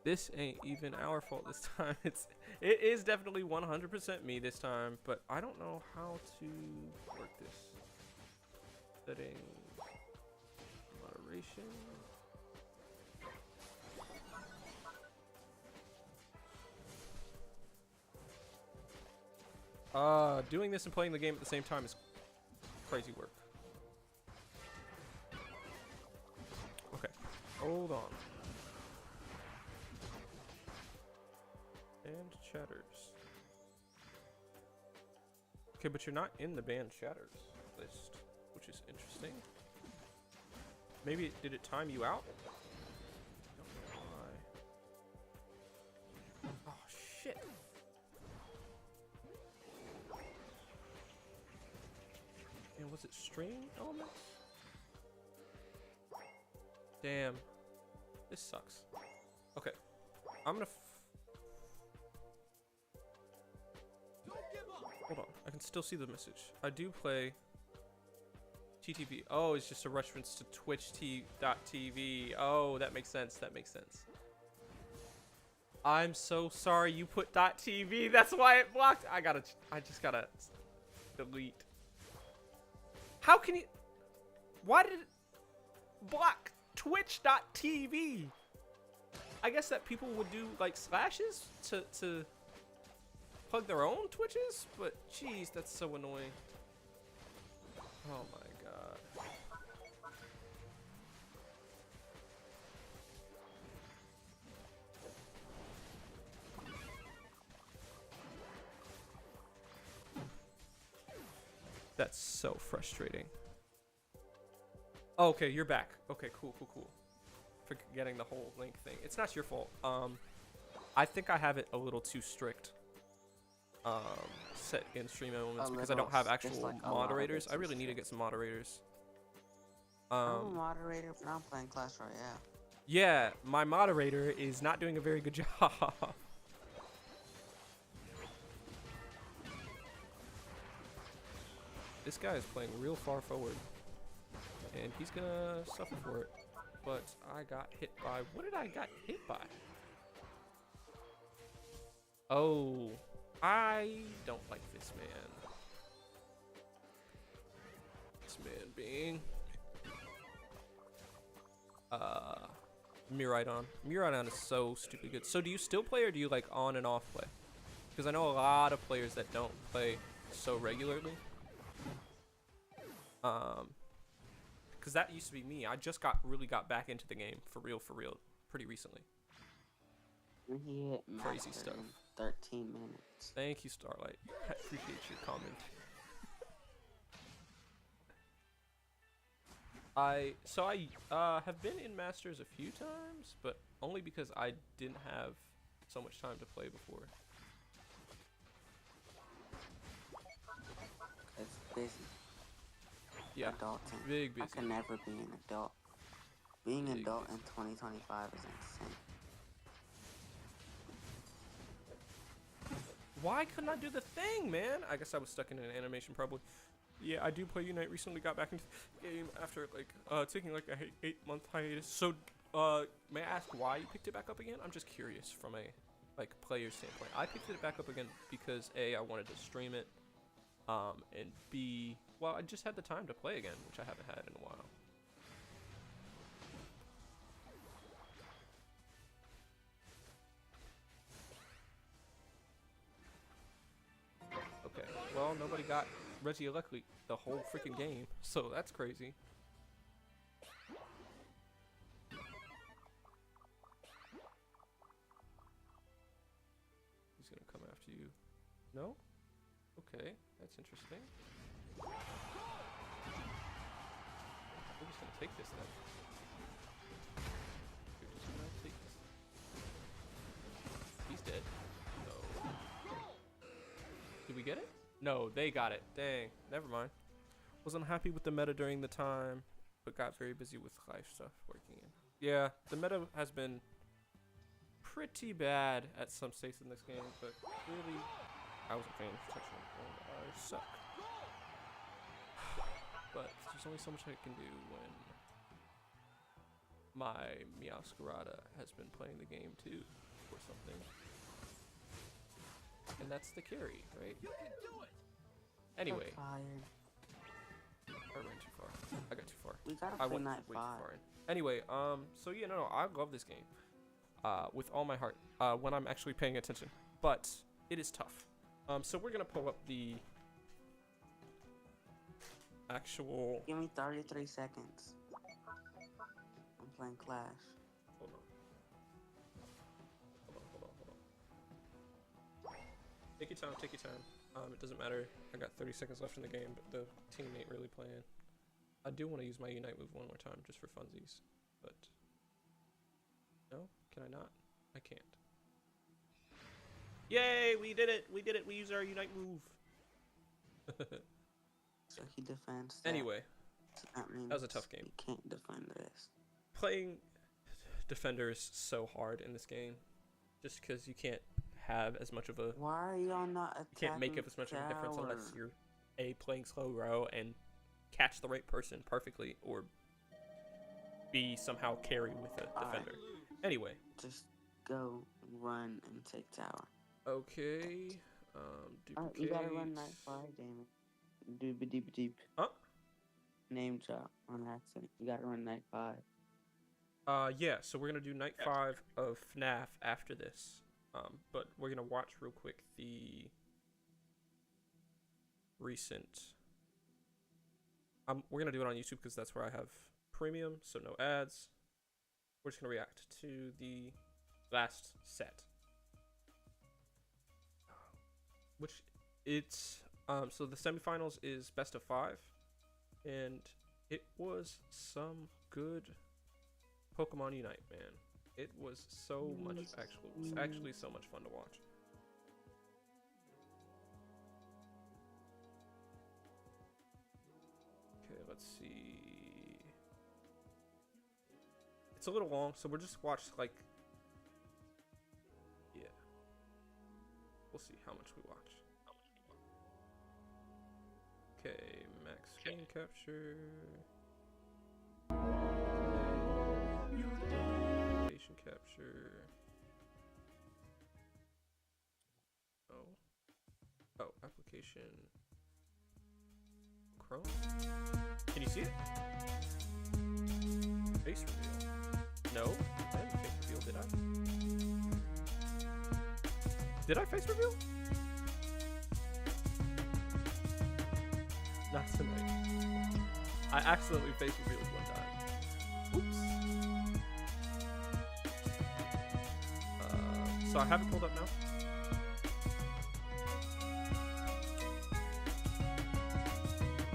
This ain't even our fault this time. It is definitely 100% me this time, but I don't know how to work this. Setting moderation. Doing this and playing the game at the same time is crazy work. Okay, hold on. Banned chatters. Okay, but you're not in the banned chatters list, which is interesting. Maybe did it time you out? I don't know why. Oh shit. And was it stream elements? Damn. This sucks. Okay. I'm gonna hold on. I can still see the message. I do play TTV. Oh, it's just a reference to twitch.tv. Oh, that makes sense. That makes sense. I'm so sorry you put .tv. That's why it blocked. I just gotta delete. How can you? Why did it block twitch.tv? I guess that people would do like slashes to plug their own Twitches, but jeez, that's so annoying. Oh my god. That's so frustrating. Oh, okay, you're back. Okay, cool. Forgetting the whole link thing. It's not your fault. I think I have it a little too strict. Set in stream elements because I don't have actual like moderators. I really need to get some moderators. I'm a moderator, but I'm playing Clash Royale. Yeah, my moderator is not doing a very good job. This guy is playing real far forward, and he's gonna suffer for it. But I got hit by. What did I got hit by? Oh, I don't like this man. This man being Miraidon. Miraidon is so stupid good. So do you still play, or do you like on and off play? Because I know a lot of players that don't play so regularly. Because that used to be me. I just really got back into the game for real, pretty recently. He hit Crazy master stuff. in 13 minutes. Thank you, Starlight. I appreciate your comment. I have been in Masters a few times, but only because I didn't have so much time to play before. It's busy. Yeah, Adulting. big busy. I can never be an adult. Being an adult in 2025 is insane. Why couldn't I do the thing, man? I guess I was stuck in an animation probably. Yeah, I do play Unite. Recently got back into the game after like taking like a 8-month hiatus. So may I ask why you picked it back up again? I'm just curious from a like player standpoint. I picked it back up again because A, I wanted to stream it, and B, well, I just had the time to play again, which I haven't had in a while. Okay, well, nobody got Regieleki the whole freaking game, so that's crazy. He's gonna come after you. No? Okay, that's interesting. We're just gonna take this then. We're just gonna take this. He's dead. No. Did we get it? No, they got it. Dang. Never mind. Was unhappy with the meta during the time, but got very busy with life stuff working in. Yeah, the meta has been pretty bad at some states in this game, but really, I wasn't paying attention and I suck. But there's only so much I can do when my Meowscarada has been playing the game too, or something. And that's the carry, right? Anyway, Fired. I ran too far. I got too far. We gotta I play went night way too 5. far in. Anyway, so yeah, no, I love this game, with all my heart, when I'm actually paying attention. But it is tough. So we're gonna pull up the actual. Give me 33 seconds. I'm playing Clash. Hold on. Take your time. Take your time. It doesn't matter. I got 30 seconds left in the game, but the team ain't really playing. I do want to use my Unite move one more time, just for funsies, but no, can I not? I can't. Yay! We did it! We did it! We used our Unite move. So he defends that. Anyway, So that means that was a tough game. He can't defend this. Playing defender is so hard in this game, just because you can't have as much of a. Why are y'all not attacking You can't make up as much of a difference unless tower? you're A, playing slow row and catch the right person perfectly, or B, somehow carry with a defender. Anyway. Just go, run, and take tower. Okay. Alright, you gotta run night 5, damn it. Doobie deep deep. Huh? Name drop on accident. You gotta run night 5. Yeah, so we're gonna do night 5 of FNAF after this. But we're gonna watch real quick the recent. We're gonna do it on YouTube because that's where I have premium, so no ads. We're just gonna react to the last set, which it's so the semifinals is best of 5, and it was some good Pokemon Unite, man. It was so much actually so much fun to watch. Okay, let's see. It's a little long, so we'll just watch like, yeah. We'll see how much we watch. Okay, max screen capture. Location capture. Oh, application. Chrome. Can you see it? Face reveal. No, I didn't face reveal, did I? Did I face reveal? Not tonight. I accidentally face revealed one time. Oops. So I have it pulled up now.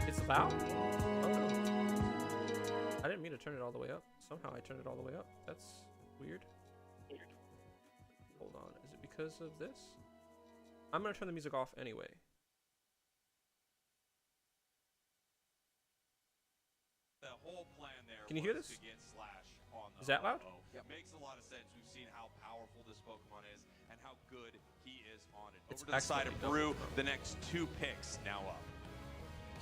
It's loud? Oh no. I didn't mean to turn it all the way up. Somehow I turned it all the way up. That's weird. Hold on. Is it because of this? I'm gonna turn the music off anyway. The whole plan there. Can you hear was this? To get Slash on the Is that loud? Ho-Oh. It makes a lot of sense. We've seen how powerful this Pokemon is and how good he is on it. It's Over to the side of accidentally Brew, double. the next 2 picks now up.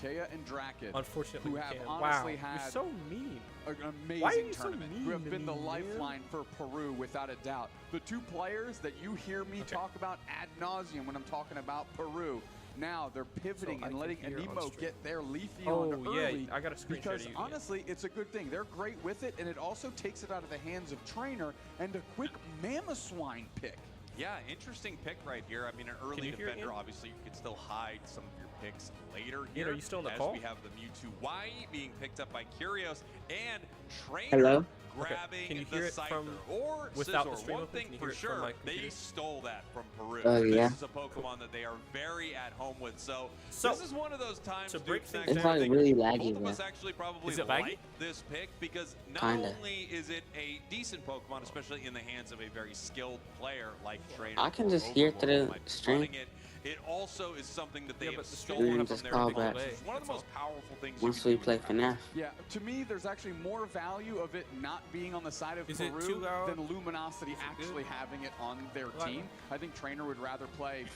Kea and Draken, Unfortunately, who we have can't. honestly Wow, had you're so mean. an Why are amazing you so tournament, mean who have to been the me, man? lifeline for Peru without a doubt. The 2 players that you hear me Okay. talk about ad nauseum when I'm talking about Peru, now they're pivoting I and can letting hear on Anemo stream. get their Leafeon Oh yeah, early. I got a screenshot Because of you. honestly, it's a good thing. They're great with it, and it also takes it out of the hands of Trainer and a quick Mamoswine pick. Yeah, interesting pick right here. I mean, an early you hear it, defender, Ian? obviously, you can still hide some of your picks later Ian, here. are you still in the as call? we have the Mewtwo Y being picked up by Curios and Trainer Hello? grabbing Can you the hear it Scyther. from Or without the Scizor. stream One open? thing Can you for hear it from sure, my they computer? stole that from Peru. Oh, yeah. This is a Pokemon that they are very at home with. So, So, this is one of those times to Duke, break things actually, It's like I think really laggy, both of us bro. actually probably Is it laggy? like this pick because not Kinda. only is it a decent Pokemon, especially in the hands of a very skilled player like Trainer. I can or just hear Overlord through who might be stream. running it, it also is something that they Yeah, have but the stolen stream from just their called opponents. back. It's one of the That's most powerful things Once you we can play do. FNAF. Yeah, to me, there's actually more value of it not being on the side of Is it Peru too loud? than Luminosity actually good? having it on their Loud. team. I think Trainer would rather play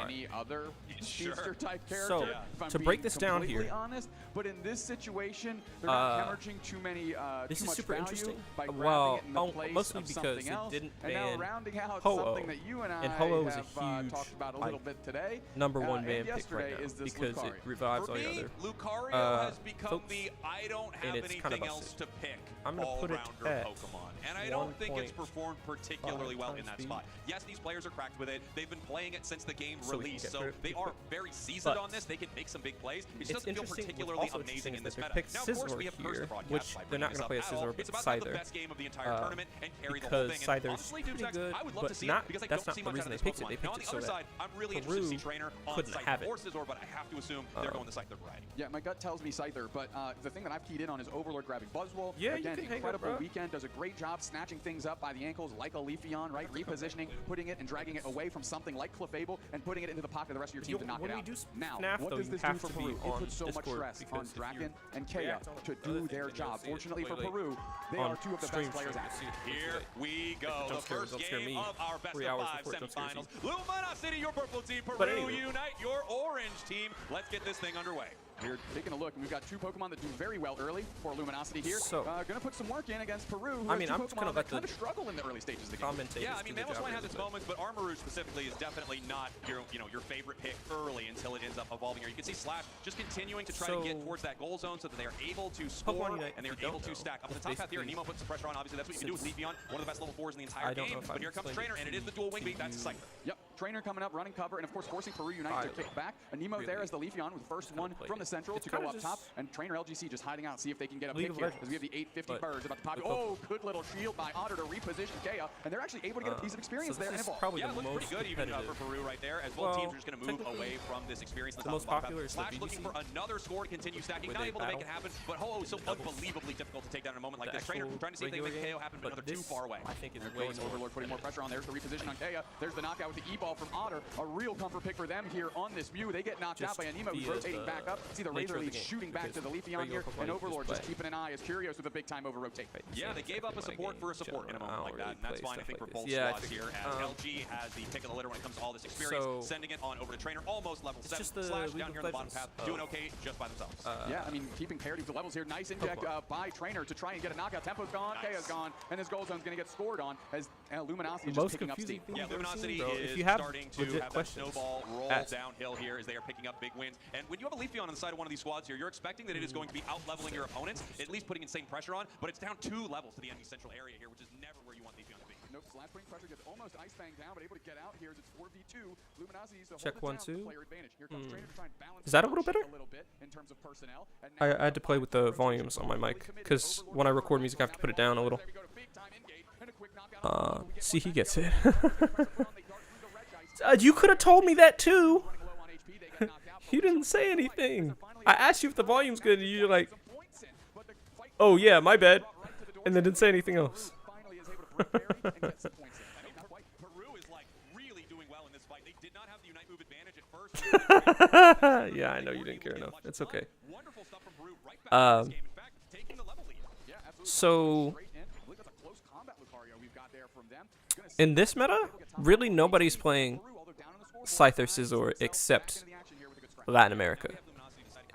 any other Sure. speedster type So, character. if I'm to being break this down completely here- honest, but in this situation, they're not Uh, hemorrhaging too many. this too is much super value interesting. by Well, grabbing it in the place mostly of because something it else, didn't and now ban rounding out Ho-Oh. something that you and I And Ho-Oh is a have huge, talked about a like, little bit today. #1 and ban pick yesterday right now is this because Lucario. it revives For all your me, other. Lucario has become folks, the I don't have and it's kinda anything else busted. to pick I'm gonna put it all-rounder at Pokemon. And I don't think it's 1.5 performed particularly well in times that speed. spot. Yes, these players are cracked with it. They've been playing it since the game So we can released, get so through it. they are very seasoned But on this. They can make some big plays. It it's just doesn't feel interesting. What's particularly also amazing interesting in is this that meta. they picked Now, of course, Scizor we have cursed the here, broadcast which by they're bringing not this gonna up play a at all. Scizor, but It's about to have the Scyther. best game of the entire tournament and carry the whole Because thing. And Scyther's honestly, pretty Doomsax, good, I would love but to see not- it because I that's don't not see the much out reason of they this picked it. Pokemon. They Now, on picked the it so other that side, I'm really interested to see Peru Trainer on couldn't Scyther have it. or Scizor, but I have to assume they're going the Scyther variety. Yeah, my gut tells me Scyther, but the thing that I've keyed in on is Overlord grabbing Buzzwole. Yeah, you Again, can hang up, incredible bro. weekend, does a great job snatching things up by the ankles like a Leafeon, right? Repositioning, putting it and dragging it away from something like Clefable and putting it into the pocket of the rest of your team to knock when it we out. do Now, FNAF, what though, does you this have do for to be Peru? It on puts so much Discord stress on because if you Draken and Kea react on to other do things, their then you'll job. see it Fortunately for way late. Peru, they On are two of the stream best players stream, out. you'll see it way Here late. we go. Don't The scare- first don't scare game me. of our best 3 of hours 5 before it don't scare semifinals. Luminosity, your purple team. But Peru anyway. Unite, your orange team. Let's get this thing underway. We're taking a look, and we've got two Pokemon that do very well early for Luminosity here. So- gonna put some work in against Peru. Who I have mean, two I'm just gonna Pokemon let that kind the of struggle in the early stages of the game. commentators Yeah, I do mean, the job Mamoswine a has its little bit. moments, but Armarouge specifically is definitely not your favorite pick early until it ends up evolving here. You can see Slash just continuing to try to get So- towards that goal zone so that they are able to score Unite, and they're if you able don't to know, stack up on the is top path here. And basically- Nemo puts some pressure on. Obviously, that's what you can do with since- Leafeon, one of the best level 4s in the entire I don't know game. if But I've here comes explained Trainer, it and it to is the dual wing beat. That's you. Scyther. Yep, Trainer coming up, running cover, and of course forcing Peru Unite to kick back. Anemo there really as the Leafeon with the first kinda one played from the it. central It's to go kinda up top, just and Trainer LGC just hiding out, see if they can get a League pick of here, Legends, as we have the 850 but birds about to pop. the Oh, good little shield by Otter to reposition Kea, and they're actually able to get a piece of experience so there this and is evolve. probably Yeah, the it looks most pretty good even competitive. for Peru right there, as both Well, teams are just going to move technically, away from this experience. the most popular is the Slash looking VGC, for another score to continue stacking, where not they able to make it battle happen, but Ho-Oh is so in the doubles. unbelievably difficult to take down in a moment like The this. Trainer actual trying to see if they can make regular KO happen, game, but but they're too this, far away. I think is There way goes more. Overlord putting more pressure on. There's the reposition on Kea. There's the knockout with the E-ball from Otter. A real comfort pick for them here on this Mew. They get knocked out Just by Anemo, who's via rotating the back up. See the nature Razor of the Leaf game, shooting back to the because Leafeon here, regular Pokemon and you can Overlord just play. keeping an eye as Curious with a big time over rotate. Yeah, they gave up a support for a support in a moment like that, and that's fine, I think, for both squads here, as LG has the pick of the litter when it comes to all this experience, So- sending it on over to Trainer, almost level 7. just the Slash League down of here in the bottom Legends path, doing okay just by themselves. Yeah, I mean, keeping parity of the levels here. Nice inject Pokemon. by Trainer to try and get a knockout. Tempo's gone, Nice. Kea's gone, and his goal zone's going to get scored on as Luminosity The is just most picking up confusing steam. thing Yeah, I've ever Luminosity seen, though, is if you have starting to legit have that questions, snowball roll ask. downhill here as they are picking up big wins. And when you have a Leafeon on the side of one of these squads here, you're expecting that it is going to be out-leveling your opponents, at least putting insane pressure on, but it's down 2 levels to the enemy central area here, which is never where you want Leafeon to be. Nope, Slash putting pressure, gets almost Ice Fang down, but able to get out here as it's 4v2. Luminosity needs to Check hold it 1, down 2. with player advantage. Here comes Trainer to try and balance Is that a the little ship better? a little bit in terms of personnel. And I now had to play with the volumes on my mic, because when I record music, I have to put it down a little. There we go to big time engage, and a quick knockout on Otter. We get See, one he back gets the it. other way. Pressure put on, they dart through the red dice. You could have told me that too. Running low on HP, they get knocked out. You didn't say anything. I asked you if the volume's good, and you're like, Some points in, but the fight oh yeah, my bad, brought right to the and then didn't say anything else. finally is able to break parry and get some points in. I mean, Not quite. Peru is like really doing well in this fight. They did not have the Unite move advantage at first. Yeah, I know you didn't care enough. It's okay. Wonderful stuff from Peru right back in this game. In fact, taking the level lead. Yeah, absolutely. So, Straight in. Look at the close combat Lucario we've got there from them. Gonna in this meta, really nobody's playing Peru, although down on the scoreboard, Scyther finds Scizor himself except back into the action here with a good strike. Latin America,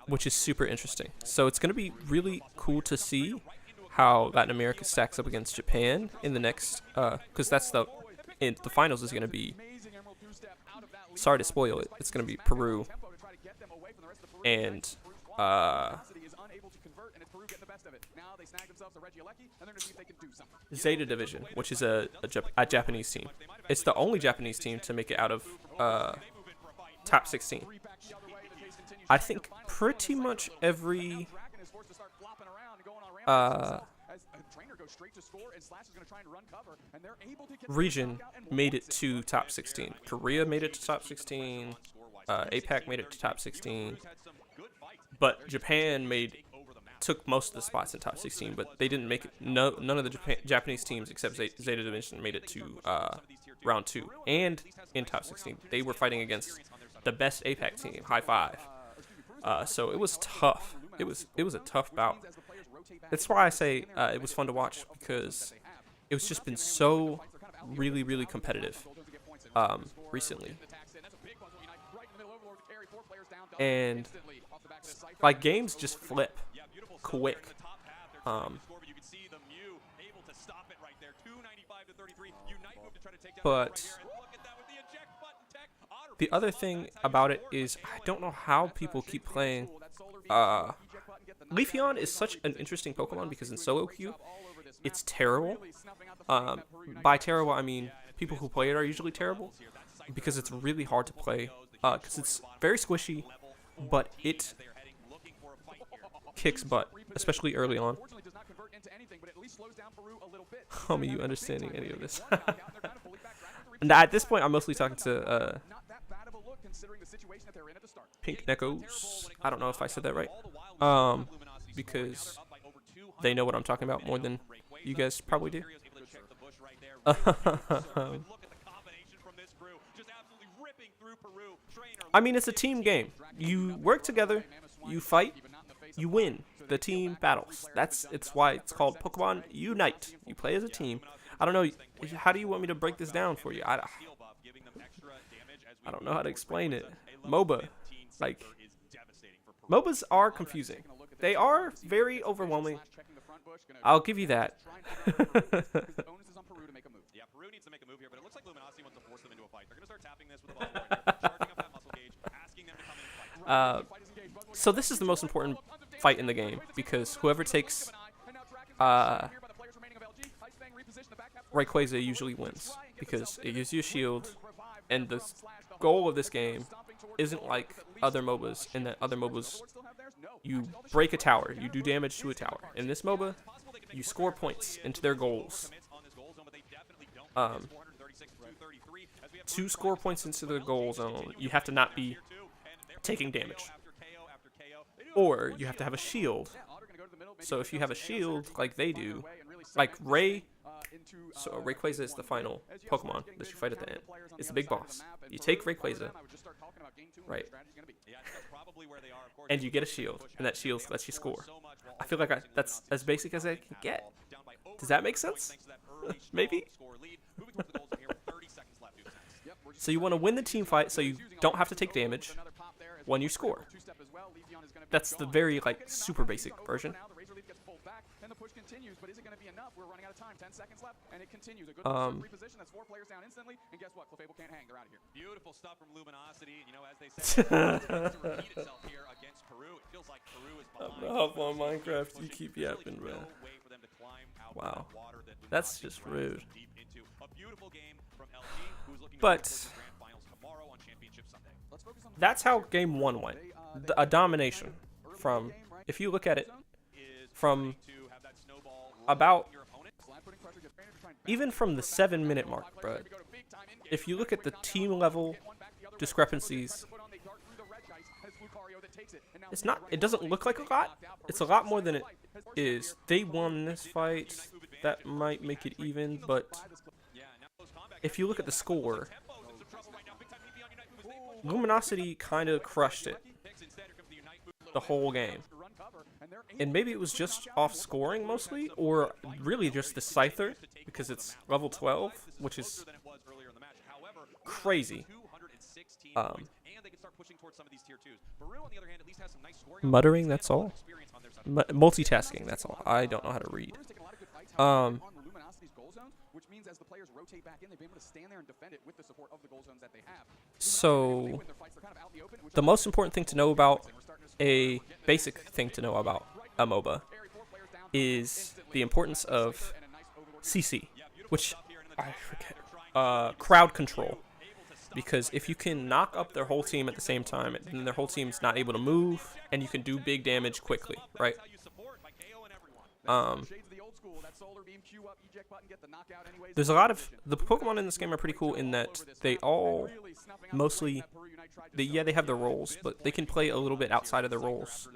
which is super interesting. So it's going to be really cool to see how Latin America stacks up against Japan in the next, because that's the finals is going to be, Amazing Emerald two-step out of that lead. sorry to spoil it, it's going to be Peru Tempo to try to get them away from the rest of the Peru and, side. Peru's squad, Luminosity is unable to convert, and it's Peru getting the best of it. Now they snag themselves a Regieleki, and they're going to see if they can do something. Zeta Division, which is a Japanese team. It's the only Japanese team to make it out of top 16. Three-pack the other way, the chase continues. I think pretty much every Dragon is forced to start flopping around and going on rampage as a Trainer goes straight to score, and Slash is going to try and run cover, and they're able to get the region knockout and made it wants to top 16. Korea made it to top 16. APAC made it to top 16. But Japan took most of the spots in top 16, but they didn't make it. None of the Japanese teams except Zeta Division made it to round 2 and in top 16. They were fighting against the best APAC team. High five. So it was tough. It was a tough bout. That's why I say it was fun to watch, because it was just been so really competitive recently. And like games just flip quick. But the other thing about it is I don't know how people keep playing. Leafeon is such an interesting Pokemon because in solo queue, it's terrible. By terrible, I mean people who play it are usually terrible because it's really hard to play. Because it's very squishy, but it kicks butt, especially early on. Homie, you understanding any of this? And at this point, I'm mostly talking to Pink Neckos. I don't know if I said that right. Because they know what I'm talking about more than you guys probably do. I mean, it's a team game. You work together, you fight, you win. The team battles. It's why it's called Pokemon Unite. You play as a team. I don't know. How do you want me to break this down for you? I don't know how to explain it. MOBA. Like, MOBAs are confusing. They are very overwhelming. I'll give you that. Yeah, Peru needs to make a move here, but it looks like Luminosity wants to force them into a fight. They're going to start tapping this with a ball charging up that muscle gauge, asking them to come in and fight. So this is the most important fight in the game, because whoever takes Rayquaza usually wins, because it gives you a shield, and the goal of this game isn't like other MOBAs, in that other MOBAs you break a tower, you do damage to a tower. In this MOBA, you score points into their goals. To score points into their goal zone, you have to not be taking damage, or you have to have a shield. So if you have a shield like they do, like Ray, so Rayquaza is the final Pokemon that you fight at the end. It's the big boss. You take Rayquaza, right, and you get a shield, and that shield lets you score. I feel like that's as basic as I can get. Does that make sense? Maybe? So you want to win the team fight so you don't have to take damage when you score. That's the very, like, super basic version. And the push continues, but is it going to be enough? We're running out of time. 10 seconds left, and it continues. A good reposition. That's 4 players down instantly, and guess what? Clefable can't hang. They're out of here. Beautiful stuff from Luminosity. You know, as they said, to repeat itself here against Peru. It feels like Peru is behind. On Minecraft, you keep yapping, man. Wow, that's just rude. But that's how game 1 went. A domination from, if you look at it, from about, even from the 7-minute mark, bro. If you look at the team level discrepancies, it's not, it doesn't look like a lot. It's a lot more than it is. They won this fight. That might make it even, but if you look at the score, Luminosity kind of crushed it the whole game. And maybe it was just off scoring mostly, or really just the Scyther, because it's level 12, which is crazy. Muttering, that's all. Multitasking, that's all. I don't know how to read. So, the most important thing to know about, a basic thing to know about a MOBA, is the importance of CC, which I forget, crowd control. Because if you can knock up their whole team at the same time, then their whole team's not able to move, and you can do big damage quickly, right? There's a lot of, the Pokemon in this game are pretty cool in that they all mostly, they have their roles, but they can play a little bit outside of their roles.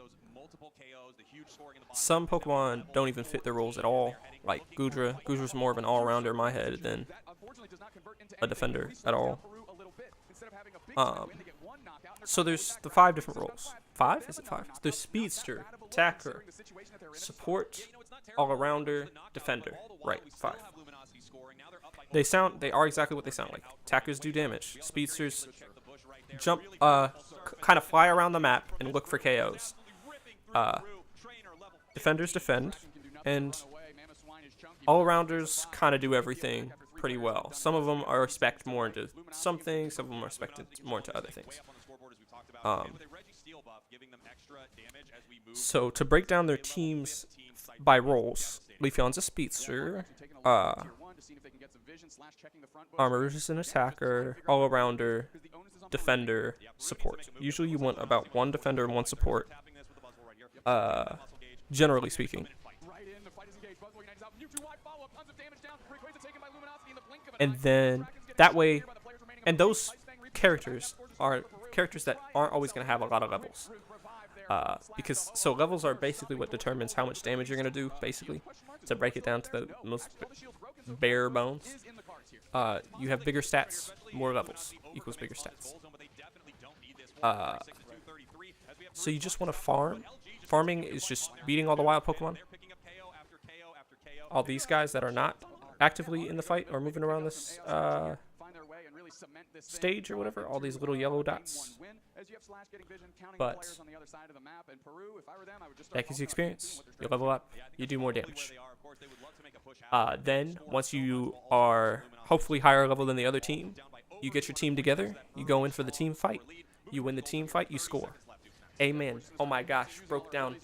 Some Pokemon don't even fit their roles at all, like Goodra. Goodra's more of an all-rounder in my head than a defender at all. So there's the 5 different roles. 5? Is it 5? There's speedster, attacker, support, all-arounder, defender. Right, 5. They are exactly what they sound like. Attackers do damage. Speedsters jump, kind of fly around the map and look for KOs. Defenders defend, and all-arounders kind of do everything pretty well. Some of them are spec'd more into some things, some of them are spec'd more into other things. So to break down their teams by roles, Leafeon's a speedster, Armor is an attacker, all-arounder, defender, support. Usually you want about 1 defender and 1 support, generally speaking. And then that way, and those characters are characters that aren't always going to have a lot of levels. So levels are basically what determines how much damage you're going to do, basically, to break it down to the most bare bones. You have bigger stats, more levels equals bigger stats. So you just want to farm. Farming is just beating all the wild Pokemon. All these guys that are not actively in the fight or moving around this stage or whatever, all these little yellow dots. But that gives you experience. You level up, you do more damage. Then, once you are hopefully higher level than the other team, you get your team together, you go in for the team fight, you win the team fight, you score. Amen. Oh my gosh, broke down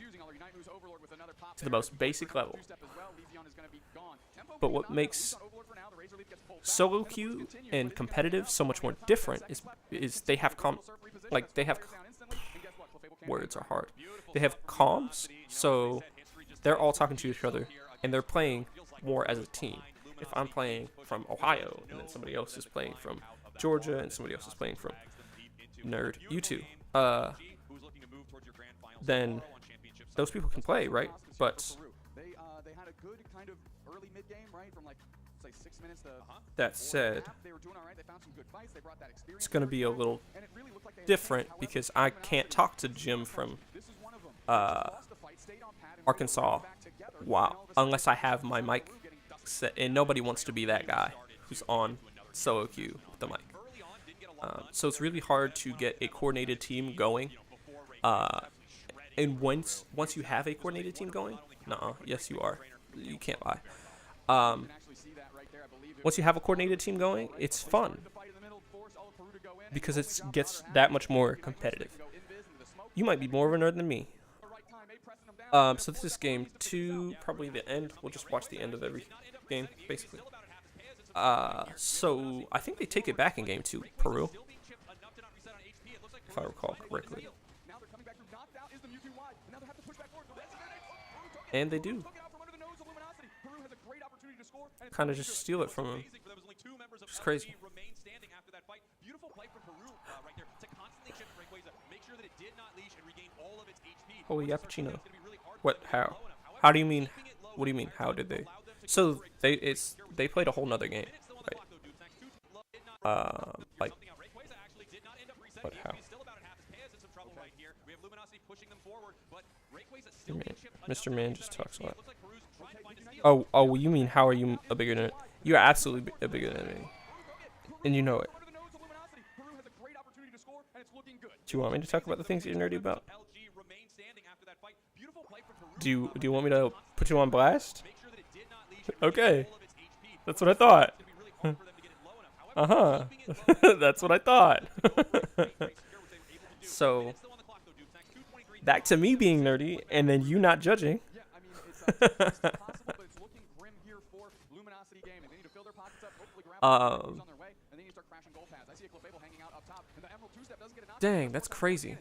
to the most basic level. But what makes solo queue and competitive so much more different is they have words are hard. They have comms, so they're all talking to each other and they're playing more as a team. If I'm playing from Ohio and then somebody else is playing from Georgia and somebody else is playing from YouTube, then those people can play, right? But that said, it's going to be a little different because I can't talk to Jim from Arkansas unless I have my mic set, and nobody wants to be that guy who's on solo queue with the mic. So it's really hard to get a coordinated team going. And once you have a coordinated team going, yes you are. You can't lie. Once you have a coordinated team going, it's fun because it gets that much more competitive. You might be more of a nerd than me. So this is game 2, probably the end. We'll just watch the end of every game, basically. So I think they take it back in game 2, Peru, if I recall correctly. And they do. Kind of just steal it from him. It's crazy. Holy Yappuccino. What? How? How do you mean? What do you mean? How did they? So they played a whole nother game, right? Like, what? How? Mr. Man just talks a lot. Oh, you mean how are you a bigger than? You're absolutely a bigger than me, and you know it. Do you want me to talk about the things that you're nerdy about? Do you want me to put you on blast? Okay, that's what I thought. That's what I thought. So, back to me being nerdy, and then you not judging. Dang, that's crazy.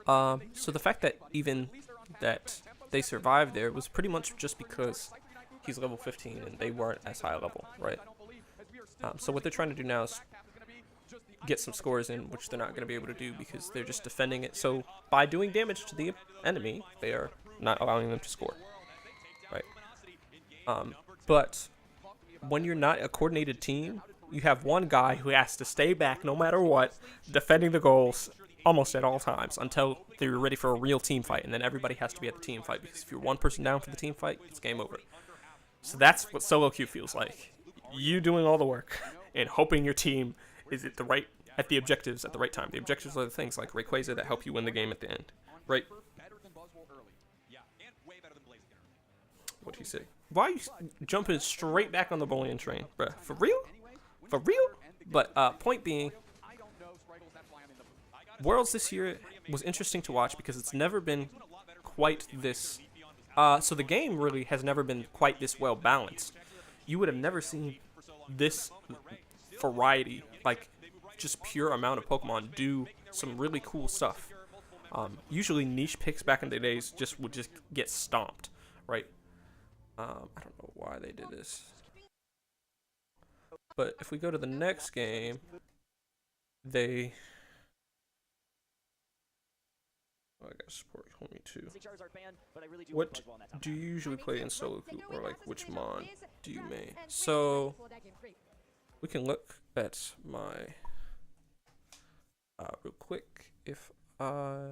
So the fact that even that they survived there was pretty much just because he's level 15 and they weren't as high level, right? So what they're trying to do now is get some scores in, which they're not going to be able to do because they're just defending it. So by doing damage to the enemy, they are not allowing them to score, right? But when you're not a coordinated team, you have one guy who has to stay back no matter what, defending the goals almost at all times until they're ready for a real team fight, and then everybody has to be at the team fight, because if you're one person down for the team fight, it's game over. So that's what solo queue feels like. You doing all the work and hoping your team is at the objectives at the right time. The objectives are the things like Rayquaza that help you win the game at the end, right? What'd he say? Why are you jumping straight back on the bullying train, bruh? For real? For real? But point being, Worlds this year was interesting to watch because it's never been quite this. So the game really has never been quite this well balanced. You would have never seen this variety, like just pure amount of Pokemon do some really cool stuff. Usually niche picks back in the days would just get stomped, right? I don't know why they did this. But if we go to the next game, they... Oh, I gotta support homie too. What do you usually play in solo queue, or like which mon do you main? So we can look at my real quick. If I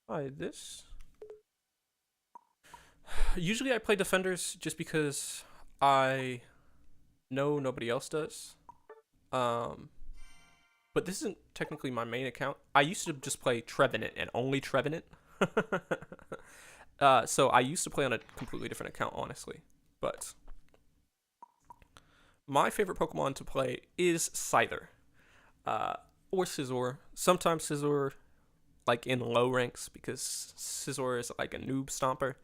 hide this, usually I play defenders just because I know nobody else does. But this isn't technically my main account. I used to just play Trevenant and only Trevenant. So I used to play on a completely different account, honestly. But my favorite Pokemon to play is Scyther. Or Scizor. Sometimes Scizor, like in low ranks, because Scizor is like a noob stomper.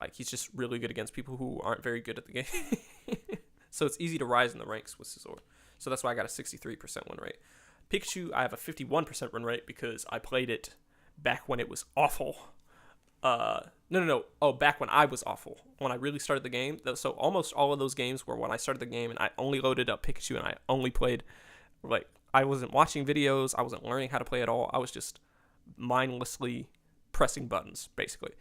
Like he's just really good against people who aren't very good at the game. So it's easy to rise in the ranks with Scizor. So that's why I got a 63% win rate. Pikachu, I have a 51% win rate because I played it back when it was awful. No. Oh, back when I was awful. When I really started the game. So almost all of those games were when I started the game and I only loaded up Pikachu and I only played, like, I wasn't watching videos. I wasn't learning how to play at all. I was just mindlessly pressing buttons, basically.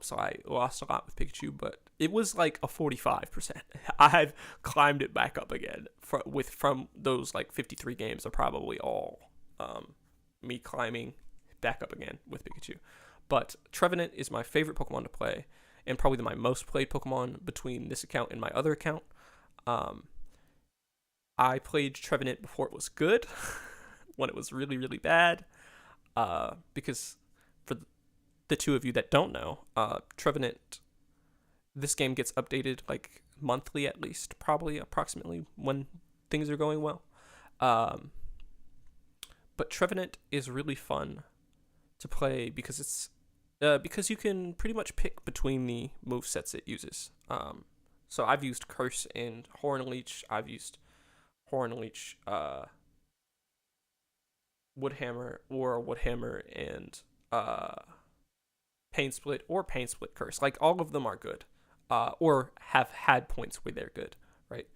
So I lost a lot with Pikachu, but it was like a 45%. I've climbed it back up again from those like 53 games are probably all me climbing back up again with Pikachu. But Trevenant is my favorite Pokemon to play and probably my most played Pokemon between this account and my other account. I played Trevenant before it was good, when it was really, really bad, because for the two of you that don't know, Trevenant, this game gets updated like monthly at least, probably approximately when things are going well. But Trevenant is really fun to play because it's because you can pretty much pick between the movesets it uses. So I've used Curse and Horn Leech. I've used Horn Leech, Woodhammer, or Woodhammer and Pain Split or Pain Split Curse. Like, all of them are good, or have had points where they're good, right?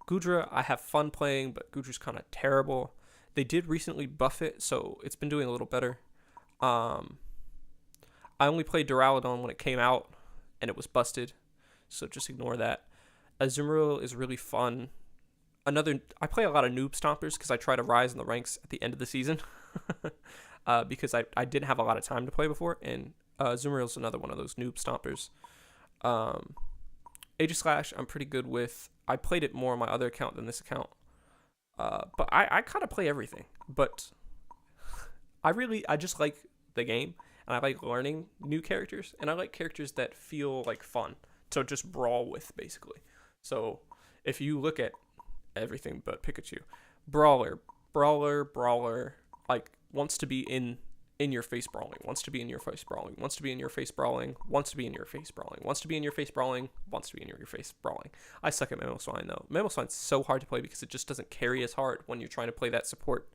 Goodra, I have fun playing, but Goodra's kind of terrible. They did recently buff it, so it's been doing a little better. I only played Duraludon when it came out, and it was busted, so just ignore that. Azumarill is really fun. I play a lot of noob stompers because I try to rise in the ranks at the end of the season, because I didn't have a lot of time to play before, and Azumarill is another one of those noob stompers. Aegislash, I'm pretty good with. I played it more on my other account than this account, but I kind of play everything. But I just like the game, and I like learning new characters, and I like characters that feel like fun to just brawl with, basically. So if you look at everything but Pikachu, brawler, like wants to be in your face brawling, wants to be in your face brawling, wants to be in your face brawling, wants to be in your face brawling, wants to be in your face brawling, wants to be in your face brawling. I suck at Mamoswine though. Mamoswine's so hard to play because it just doesn't carry as hard when you're trying to play that support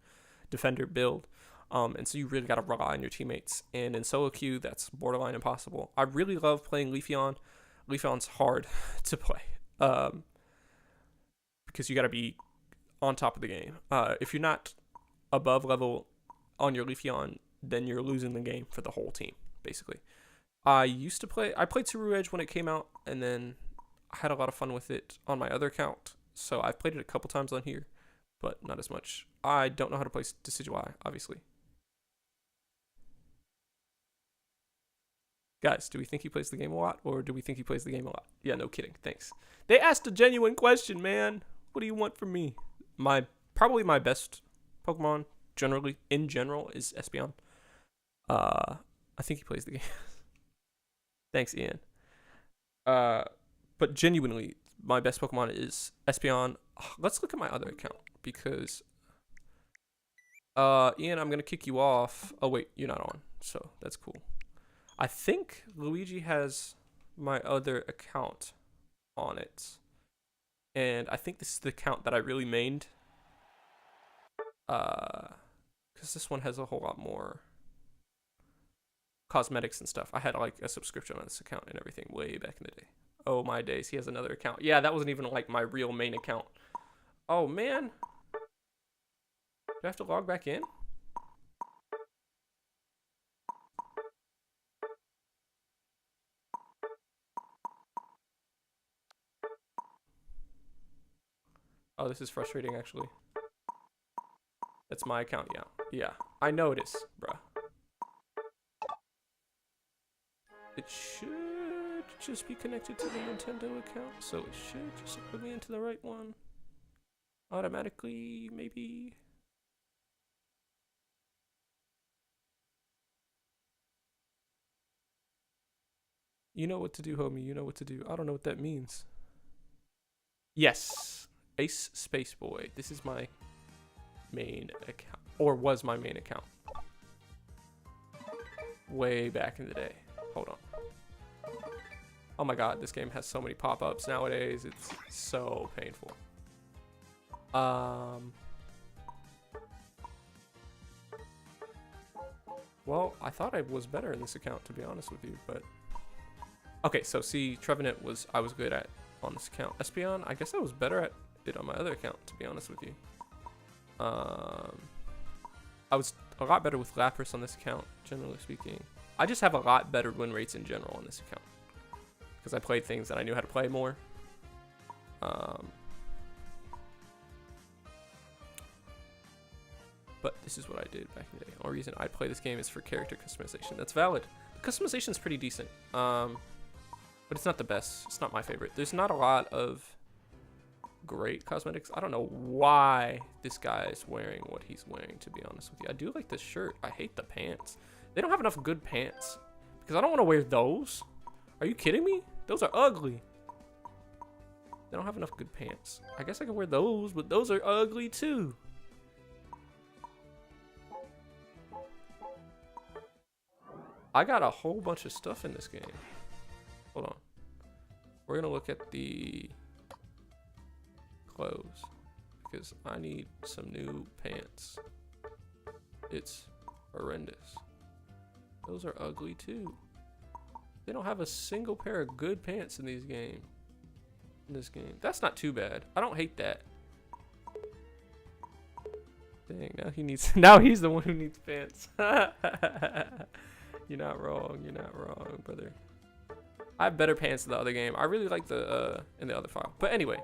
defender build. And so you really got to rely on your teammates. And in solo queue, that's borderline impossible. I really love playing Leafeon. Leafeon's hard to play. Because you got to be on top of the game. If you're not above level on your Leafeon, then you're losing the game for the whole team, basically. I played Subaru Edge when it came out, and then I had a lot of fun with it on my other account. So I've played it a couple times on here. but not as much. I don't know how to play Decidueye, obviously. Guys, do we think he plays the game a lot, or do we think he plays the game a lot? Yeah, no kidding. Thanks. They asked a genuine question, man. What do you want from me? Probably my best Pokemon in general is Espeon. I think he plays the game. Thanks, Ian. But genuinely, my best Pokemon is Espeon. Let's look at my other account because Ian, I'm gonna kick you off. Oh wait, you're not on, so that's cool. I think Luigi has my other account on it. And I think this is the account that I really mained. Because this one has a whole lot more cosmetics and stuff. I had like a subscription on this account and everything way back in the day. Oh my days, he has another account. Yeah, that wasn't even like my real main account. Oh man. Do I have to log back in? Oh, this is frustrating, actually. That's my account, yeah. Yeah, I notice, bruh. It should just be connected to the Nintendo account, so it should just put me into the right one. Automatically, maybe. You know what to do, homie. You know what to do. I don't know what that means. Yes. Ace Space Boy. This is my main account, or was my main account way back in the day. Hold on. Oh my god, this game has so many pop-ups nowadays. It's so painful. Well, I thought I was better in this account, to be honest with you, but okay. So see, Trevenant I was good at on this account. Espeon, I guess I was better at it on my other account, to be honest with you. I was a lot better with Lapras on this account, generally speaking. I just have a lot better win rates in general on this account because I played things that I knew how to play more. But this is what I did back in the day. The only reason I play this game is for character customization. That's valid. The customization is pretty decent, but it's not the best. It's not my favorite. There's not a lot of great cosmetics. I don't know why this guy is wearing what he's wearing, to be honest with you. I do like this shirt. I hate the pants. They don't have enough good pants because I don't want to wear those. Are you kidding me? Those are ugly. They don't have enough good pants. I guess I can wear those, but those are ugly too. I got a whole bunch of stuff in this game. Hold on. We're gonna look at the clothes because I need some new pants. It's horrendous. Those are ugly too. They don't have a single pair of good pants in this game. That's not too bad. I don't hate that. Dang, now he's the one who needs pants. You're not wrong. You're not wrong, brother. I have better pants in the other game. I really like the in the other file. But anyway,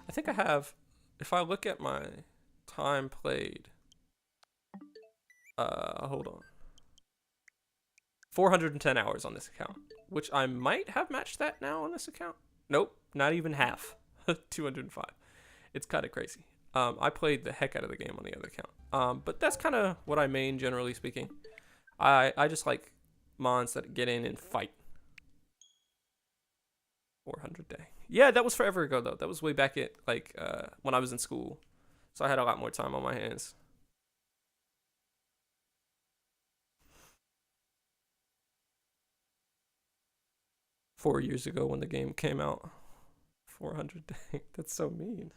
I think I have, if I look at my time played, hold on, 410 hours on this account, which I might have matched that now on this account. Nope, not even half. 205. It's kind of crazy. I played the heck out of the game on the other account. But that's kind of what I main, generally speaking. I just like mons that get in and fight. 400 day. Yeah, that was forever ago though. That was way back at like when I was in school. So I had a lot more time on my hands. Four years ago when the game came out. 400 day. That's so mean.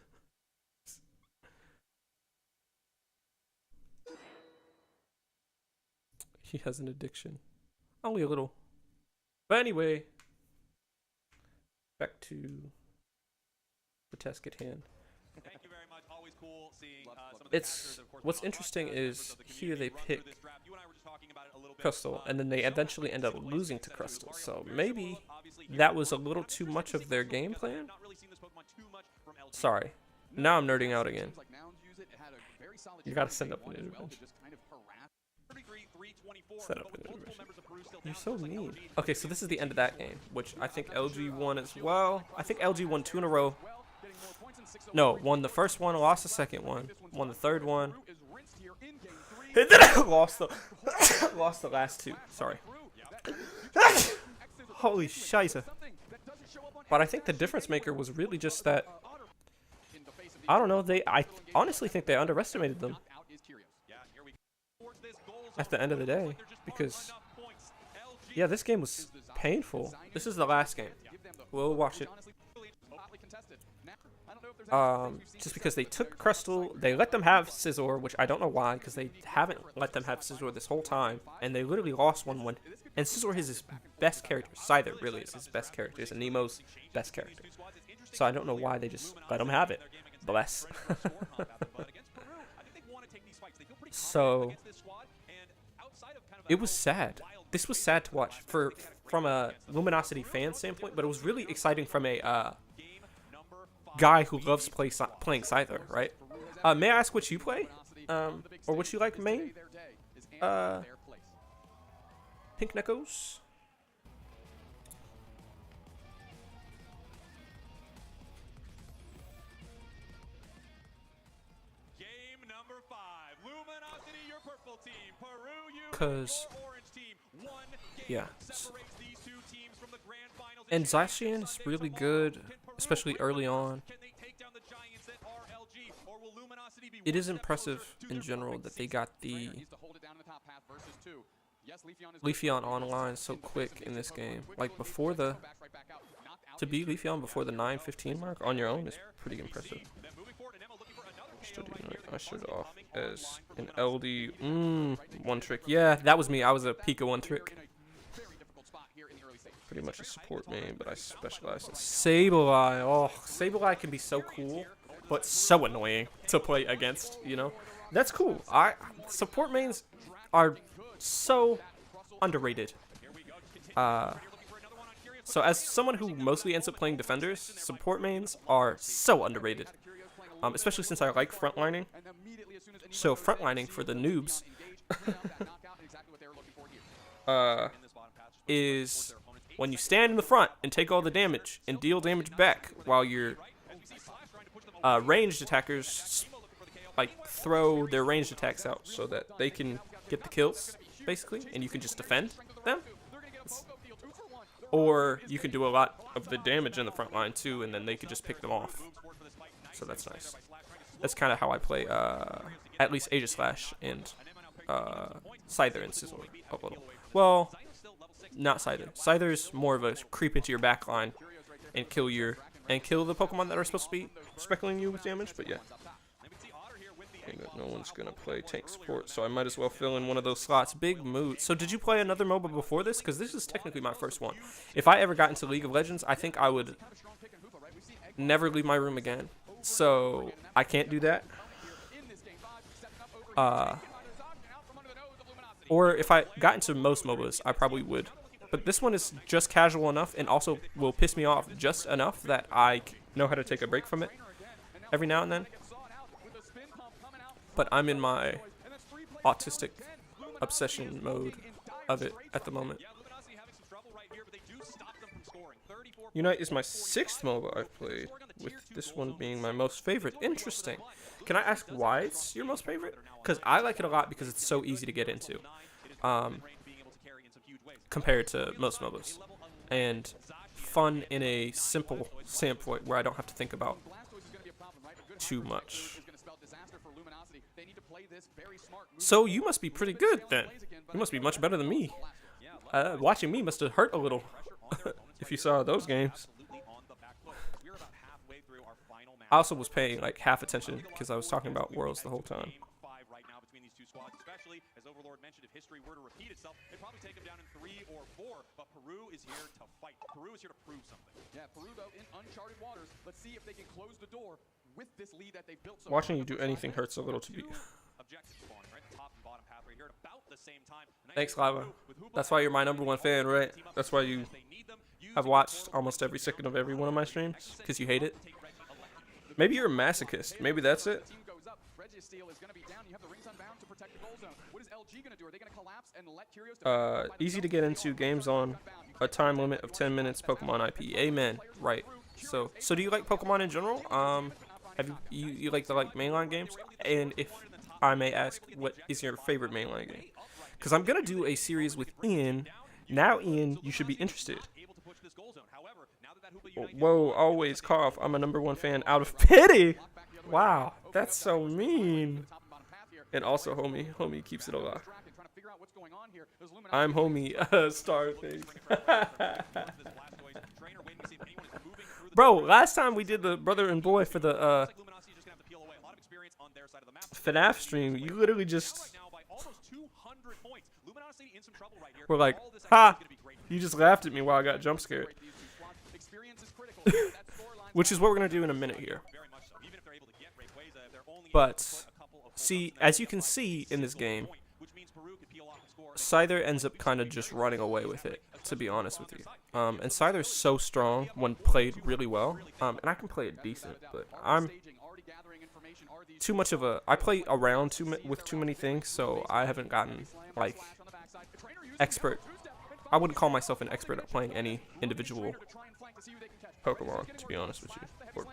He has an addiction. Only a little. But anyway, back to the task at hand. Thank you very much. Always cool seeing some of the It's what's interesting is here they pick Crystal, and then they eventually end up losing to Crystal. So maybe that was a little too much of their game plan. Sorry, Now I'm nerding out again. Seems like Nouns use it. It had a very solid You gotta shooting send game up an as well intervention. to just kind of harass. 33-324, Set up but with an multiple intervention. members of Peru still You're down, so it looks like mean. LG Okay, so this is the end of that game, which I think LG won as well. I think LG won 2 in a row. Well, getting more points in 6-0. No, won the first one, lost the second one, won the third one, Peru is rinsed here in game 3. and then lost the lost the last 2. Sorry. Holy scheisse. But I think the difference maker was really just that. I don't know. I honestly think they underestimated them Yeah, here we go. Towards this goal at the end of the zone. day, Looks like there just because aren't enough points. LG yeah, this game was painful. This is the last game. We'll watch it. Just because they took Crystal, they let them have Scizor, which I don't know why, because they haven't let them have Scizor this whole time, and they literally lost 1-1. And Scizor is his best character. Scyther really is his best character. It's Nemo's best character. So I don't know why they just let him have it. Bless. So it was sad. This was sad to watch from a Luminosity fan standpoint, but it was really exciting from a guy who loves playing Scyther, right? May I ask what you play? Or what you like main? Pink Neckos? Game number 5. Luminosity, your purple team. Peru, you, 'Cause- your orange team. One game Yeah. separates these two teams from the grand finals. And Zacian is really good, Can Peru especially win early the on. Can they take down the giants that are LG, or will Luminosity be It one is step impressive closer to in their general perfect that they season? got the Leafeon online so quick in this game. Like before the to be Leafeon before the 9:15 mark on your own is pretty impressive. I should off as an LD one trick. Yeah, that was me. I was a Pika one trick. Pretty much a support main, but I specialize in Sableye. Oh, Sableye can be so cool, but so annoying to play against, you know? That's cool. Support mains are so underrated. So as someone who mostly ends up playing defenders, support mains are so underrated. Especially since I like frontlining. So frontlining for the noobs is when you stand in the front and take all the damage and deal damage back while your ranged attackers like throw their ranged attacks out so that they can get the kills basically, and you can just defend them. Or you can do a lot of the damage in the front line too, and then they could just pick them off. So that's nice. That's kind of how I play, at least Aegislash and Scyther and Scizor a little. Well, not Scyther. Scyther's more of a creep into your back line and kill the Pokemon that are supposed to be speckling you with damage. But yeah, no one's gonna play tank support, so I might as well fill in one of those slots. Big mood. So did you play another MOBA before this? Because this is technically my first one. If I ever got into League of Legends, I think I would never leave my room again. So I can't do that. Or if I got into most MOBAs, I probably would. But this one is just casual enough and also will piss me off just enough that I know how to take a break from it every now and then. But I'm in my autistic obsession mode of it at the moment. Unite is my 6th MOBA I've played, with this one being my most favorite. Interesting. Can I ask why it's your most favorite? Because I like it a lot because it's so easy to get into, compared to most MOBAs, and fun in a simple standpoint where I don't have to think about too much. So you must be pretty good then. You must be much better than me. Watching me must have hurt a little if you saw those games. I also was paying like half attention because I was talking about Worlds the whole time. Especially as Overlord mentioned, if history were to repeat itself, it'd probably take them down in 3 or 4. But Peru is here to fight. Peru is here to prove something. Yeah, Peru though in uncharted waters. Let's see if they can close the door with this lead that they built. Watching you do anything hurts a little to be. Objective spawning, right? Top and bottom path right here at about the same time. Thanks, Lava. That's why you're my #1 fan, right? That's why you have watched almost every second of every one of my streams, because you hate it. Maybe you're a masochist. Maybe that's it. Team goes up. Registeel is going to be down. You have the rings unbound to protect the goal zone. What is LG going to do? Are they going to collapse and let Curios Easy to get into, games on a time limit of 10 minutes, Pokemon IP. Amen. Right. So do you like Pokemon in general? Have you like the mainline games? And if I may ask, what is your favorite mainline game? Because I'm gonna do a series with Ian. Now, Ian, you should be interested. Whoa, always cough. I'm a #1 fan out of pity. Wow, that's so mean. And also, homie keeps it alive. I'm homie, Starface. Bro, last time we did the brother and boy for the FNAF stream, you literally just were like, ha! You just laughed at me while I got jump scared. Which is what we're going to do in a minute here. But, see, as you can see in this game, Scyther ends up kind of just running away with it, to be honest with you. And Scyther's so strong when played really well. And I can play it decent, but I'm too much of a... I play around with too many things, so I haven't gotten, like, expert... I wouldn't call myself an expert at playing any individual Pokemon, to be honest with you.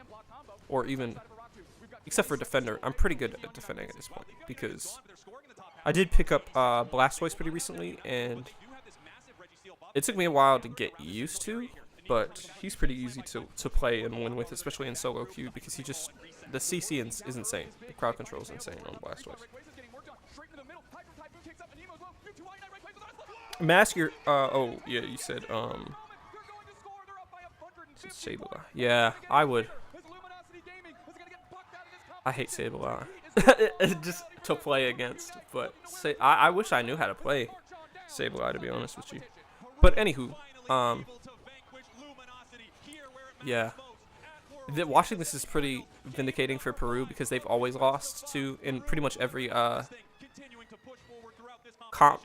Or even... Except for Defender. I'm pretty good at defending at this point, because I did pick up Blastoise pretty recently, and it took me a while to get used to, but he's pretty easy to play and win with, especially in solo queue, because he just... The CC is insane. The crowd control is insane on Blastoise. Mask your... oh, yeah, you said, Sableye. Yeah, I would. I hate Sableye. Just to play against, but I wish I knew how to play Sableye, to be honest with you. But anywho, yeah. Watching this is pretty vindicating for Peru because they've always lost to, in pretty much every comp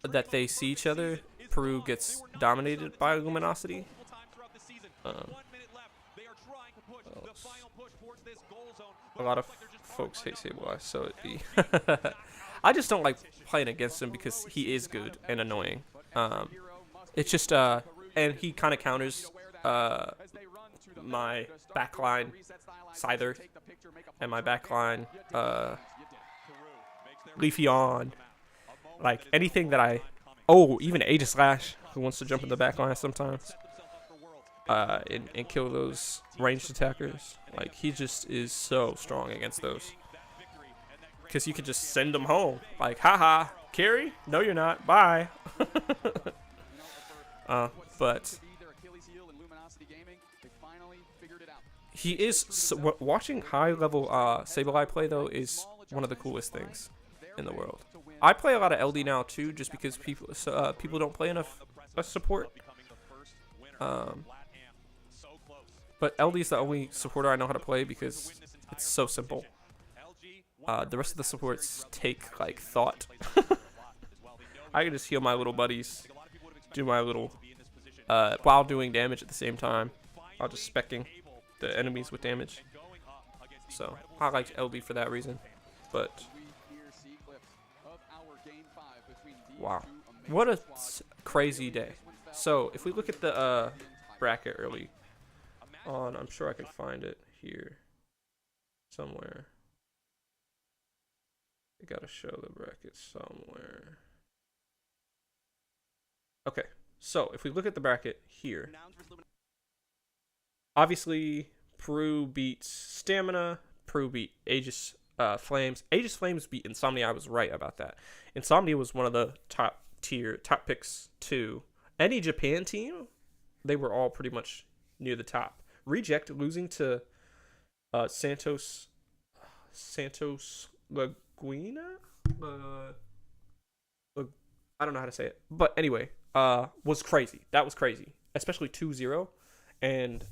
that they see each other, Peru gets dominated by Luminosity. A lot of folks hate Sableye, so it'd be... I just don't like playing against him because he is good and annoying. It's just, and he kind of counters my backline Scyther and my backline Leafeon. Like, anything that I... Oh, even Aegislash, who wants to jump in the backline sometimes. And kill those ranged attackers. Like, he just is so strong against those. Because you can just send them home. Like, haha, carry? No, you're not. Bye. But he is... So, watching high-level Sableye play, though, is one of the coolest things in the world. I play a lot of LD now, too, just because people don't play enough support. But LD is the only supporter I know how to play because it's so simple. The rest of the supports take, like, thought. I can just heal my little buddies, do my little... while doing damage at the same time, while just specking the enemies with damage. So, I liked LB for that reason. But... Wow. What a crazy day. So, if we look at the bracket early on, I'm sure I can find it here somewhere. I gotta show the bracket somewhere. Okay, so if we look at the bracket here, obviously Peru beats Stamina, Peru beat Aegis Flames. Aegis Flames beat Insomnia. I was right about that. Insomnia was one of the top picks too. Any Japan team, they were all pretty much near the top. Reject losing to Santos Laguna? I don't know how to say it. But anyway, was crazy. That was crazy. Especially 2-0. And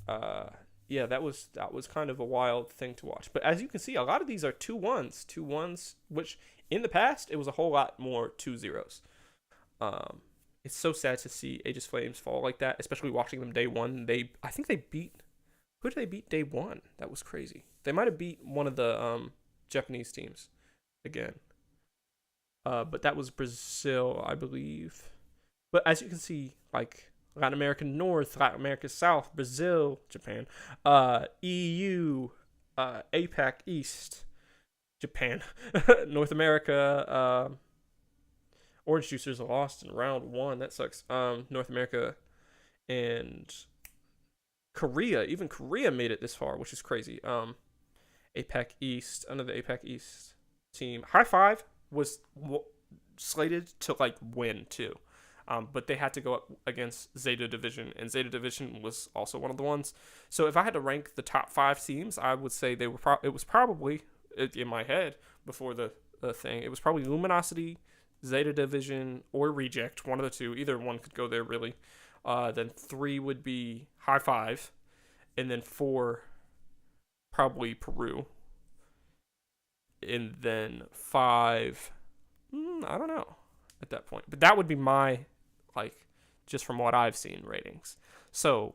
yeah, that was kind of a wild thing to watch. But as you can see, a lot of these are 2-1s, which in the past, it was a whole lot more 2-0s. It's so sad to see Aegis Flames fall like that, especially watching them day one. I think they beat... Who Who did they beat day one? That was crazy. They might have beat one of the Japanese teams again. But that was Brazil, I believe. But as you can see, like Latin America North, Latin America South, Brazil, Japan, EU, APAC East, Japan, North America, Orange Juicers lost in round one. That sucks. North America and Korea. Even Korea made it this far, which is crazy. APAC East, another APAC East team. High Five was slated to like win too. But they had to go up against Zeta Division, and Zeta Division was also one of the ones. So if I had to rank the top 5 teams, I would say they were. It was probably in my head before the thing. It was probably Luminosity, Zeta Division, or Reject. One of the two. Either one could go there really. Then 3 would be High Five, and then 4 probably Peru, and then 5. I don't know at that point, but that would be my. Like, just from what I've seen, ratings. So,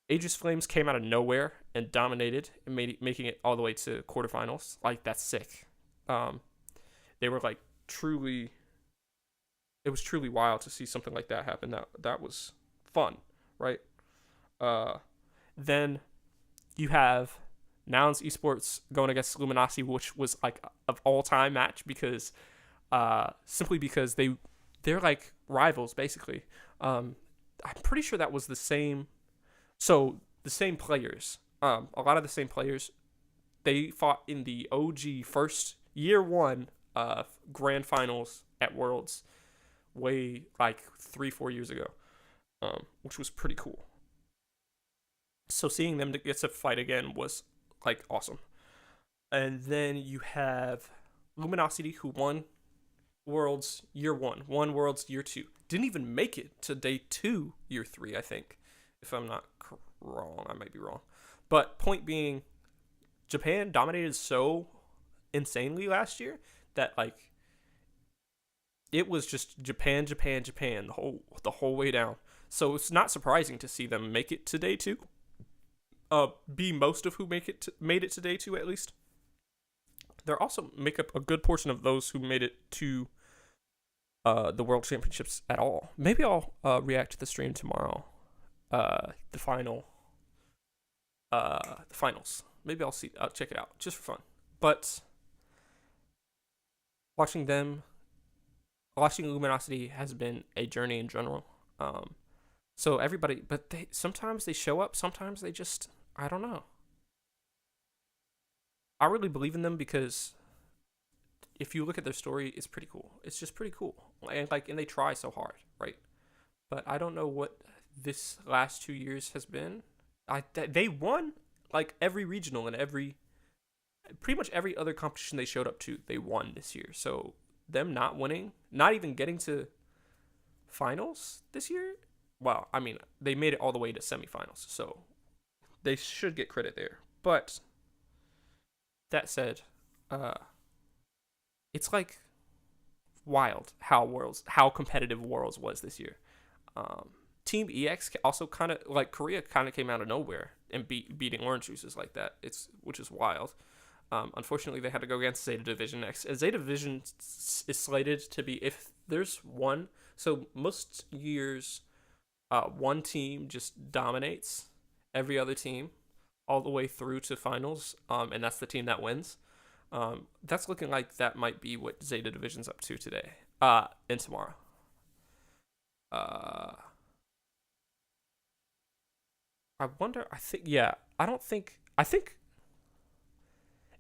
Aegis Flames came out of nowhere and dominated and making it all the way to quarterfinals. Like, that's sick. They were like truly. It was truly wild to see something like that happen. That was fun, right? Then you have Nouns Esports going against Luminosity, which was like an all-time match because, simply because they're like rivals, basically. I'm pretty sure that was the same. So the same players. A lot of the same players. They fought in the OG first year one grand finals at Worlds, way like 3-4 years ago, which was pretty cool. So seeing them get to fight again was like awesome. And then you have Luminosity, who won Worlds year 1, won Worlds year 2, didn't even make it to day 2 year 3, I think, if I'm not wrong. I might be wrong, but point being, Japan dominated so insanely last year that like it was just Japan the whole way down. So it's not surprising to see them make it to day 2. Be most of who made it to day 2 at least. They also make up a good portion of those who made it to the World Championships at all. Maybe I'll react to the stream tomorrow. The finals. Maybe I'll check it out just for fun. But watching Luminosity has been a journey in general. So everybody, but sometimes they show up, sometimes they just, I don't know. I really believe in them because if you look at their story, it's pretty cool. It's just pretty cool. And they try so hard, right? But I don't know what this last 2 years has been. They won like every regional and pretty much every other competition they showed up to, they won this year. So them not winning, not even getting to finals this year. Well, I mean, they made it all the way to semifinals, so they should get credit there. But that said, it's like wild how competitive Worlds was this year. Team EX also kind of like Korea kind of came out of nowhere and beating Orange Juices like that. Which is wild. Unfortunately, they had to go against Zeta Division next. And Zeta Division is slated to be, if there's one, so most years, one team just dominates every other team all the way through to finals, and that's the team that wins. That's looking like that might be what Zeta Division's up to today, and tomorrow. I wonder, I think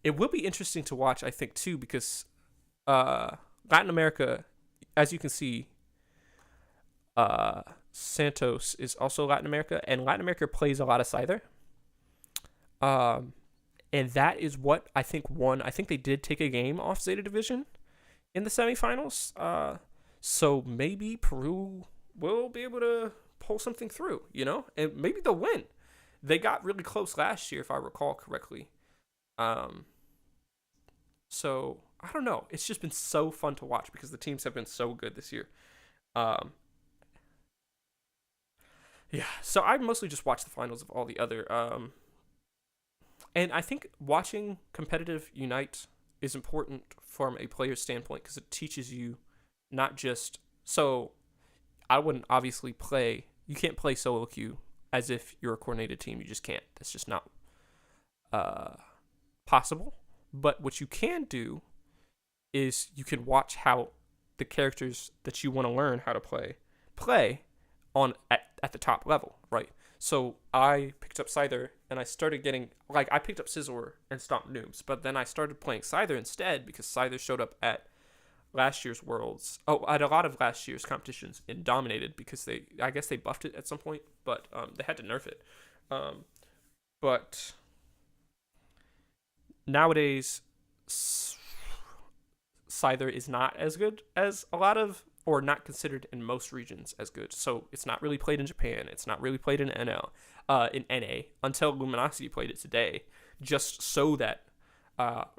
it will be interesting to watch, I think, too, because Latin America, as you can see, Santos is also Latin America, and Latin America plays a lot of Scyther. And that is what I think won. I think they did take a game off Zeta Division in the semifinals. So maybe Peru will be able to pull something through, and maybe they'll win. They got really close last year, if I recall correctly. So I don't know. It's just been so fun to watch because the teams have been so good this year. Yeah, so I mostly just watch the finals of all the other. And I think watching competitive Unite is important from a player's standpoint because it teaches you not just. So I wouldn't obviously play. You can't play solo queue as if you're a coordinated team. You just can't. That's just not possible. But what you can do is you can watch how the characters that you want to learn how to play on at the top level, right? So I picked up Scyther and I started getting, like, I picked up Scizor and Stomp Noobs, but then I started playing Scyther instead because Scyther showed up at last year's Worlds. Oh, at a lot of last year's competitions and dominated because I guess they buffed it at some point, but they had to nerf it. But nowadays, Scyther is not as good as a lot of, or not considered in most regions as good. So it's not really played in Japan. It's not really played in NA until Luminosity played it today, just so that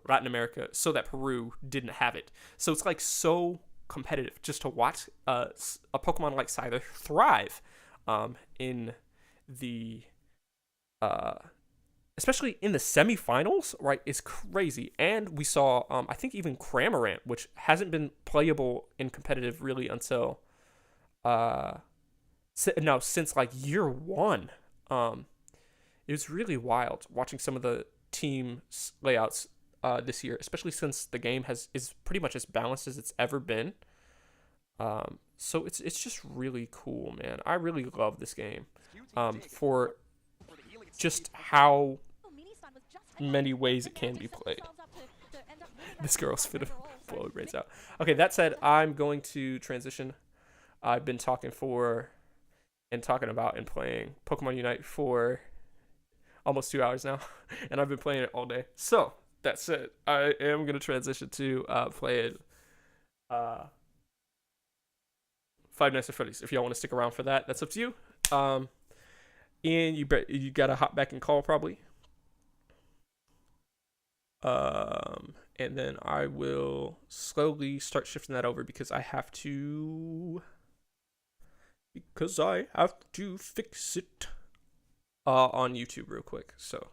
Latin America, so that Peru didn't have it. So it's like so competitive just to watch a Pokemon like Scyther thrive in the especially in the semifinals, right, is crazy. And we saw, I think even Cramorant, which hasn't been playable in competitive really until, since like year one. It was really wild watching some of the team layouts this year, especially since the game is pretty much as balanced as it's ever been. So it's just really cool, man. I really love this game for just how many ways it can be played. This girl's finna blow her brains out. Okay, that said, I'm going to transition. I've been talking about and playing Pokemon Unite for almost 2 hours now, and I've been playing it all day. So, that said, I am going to transition to playing Five Nights at Freddy's. If y'all want to stick around for that, that's up to you. Ian, you gotta hop back and call probably. And then I will slowly start shifting that over because I have to fix it on YouTube real quick. So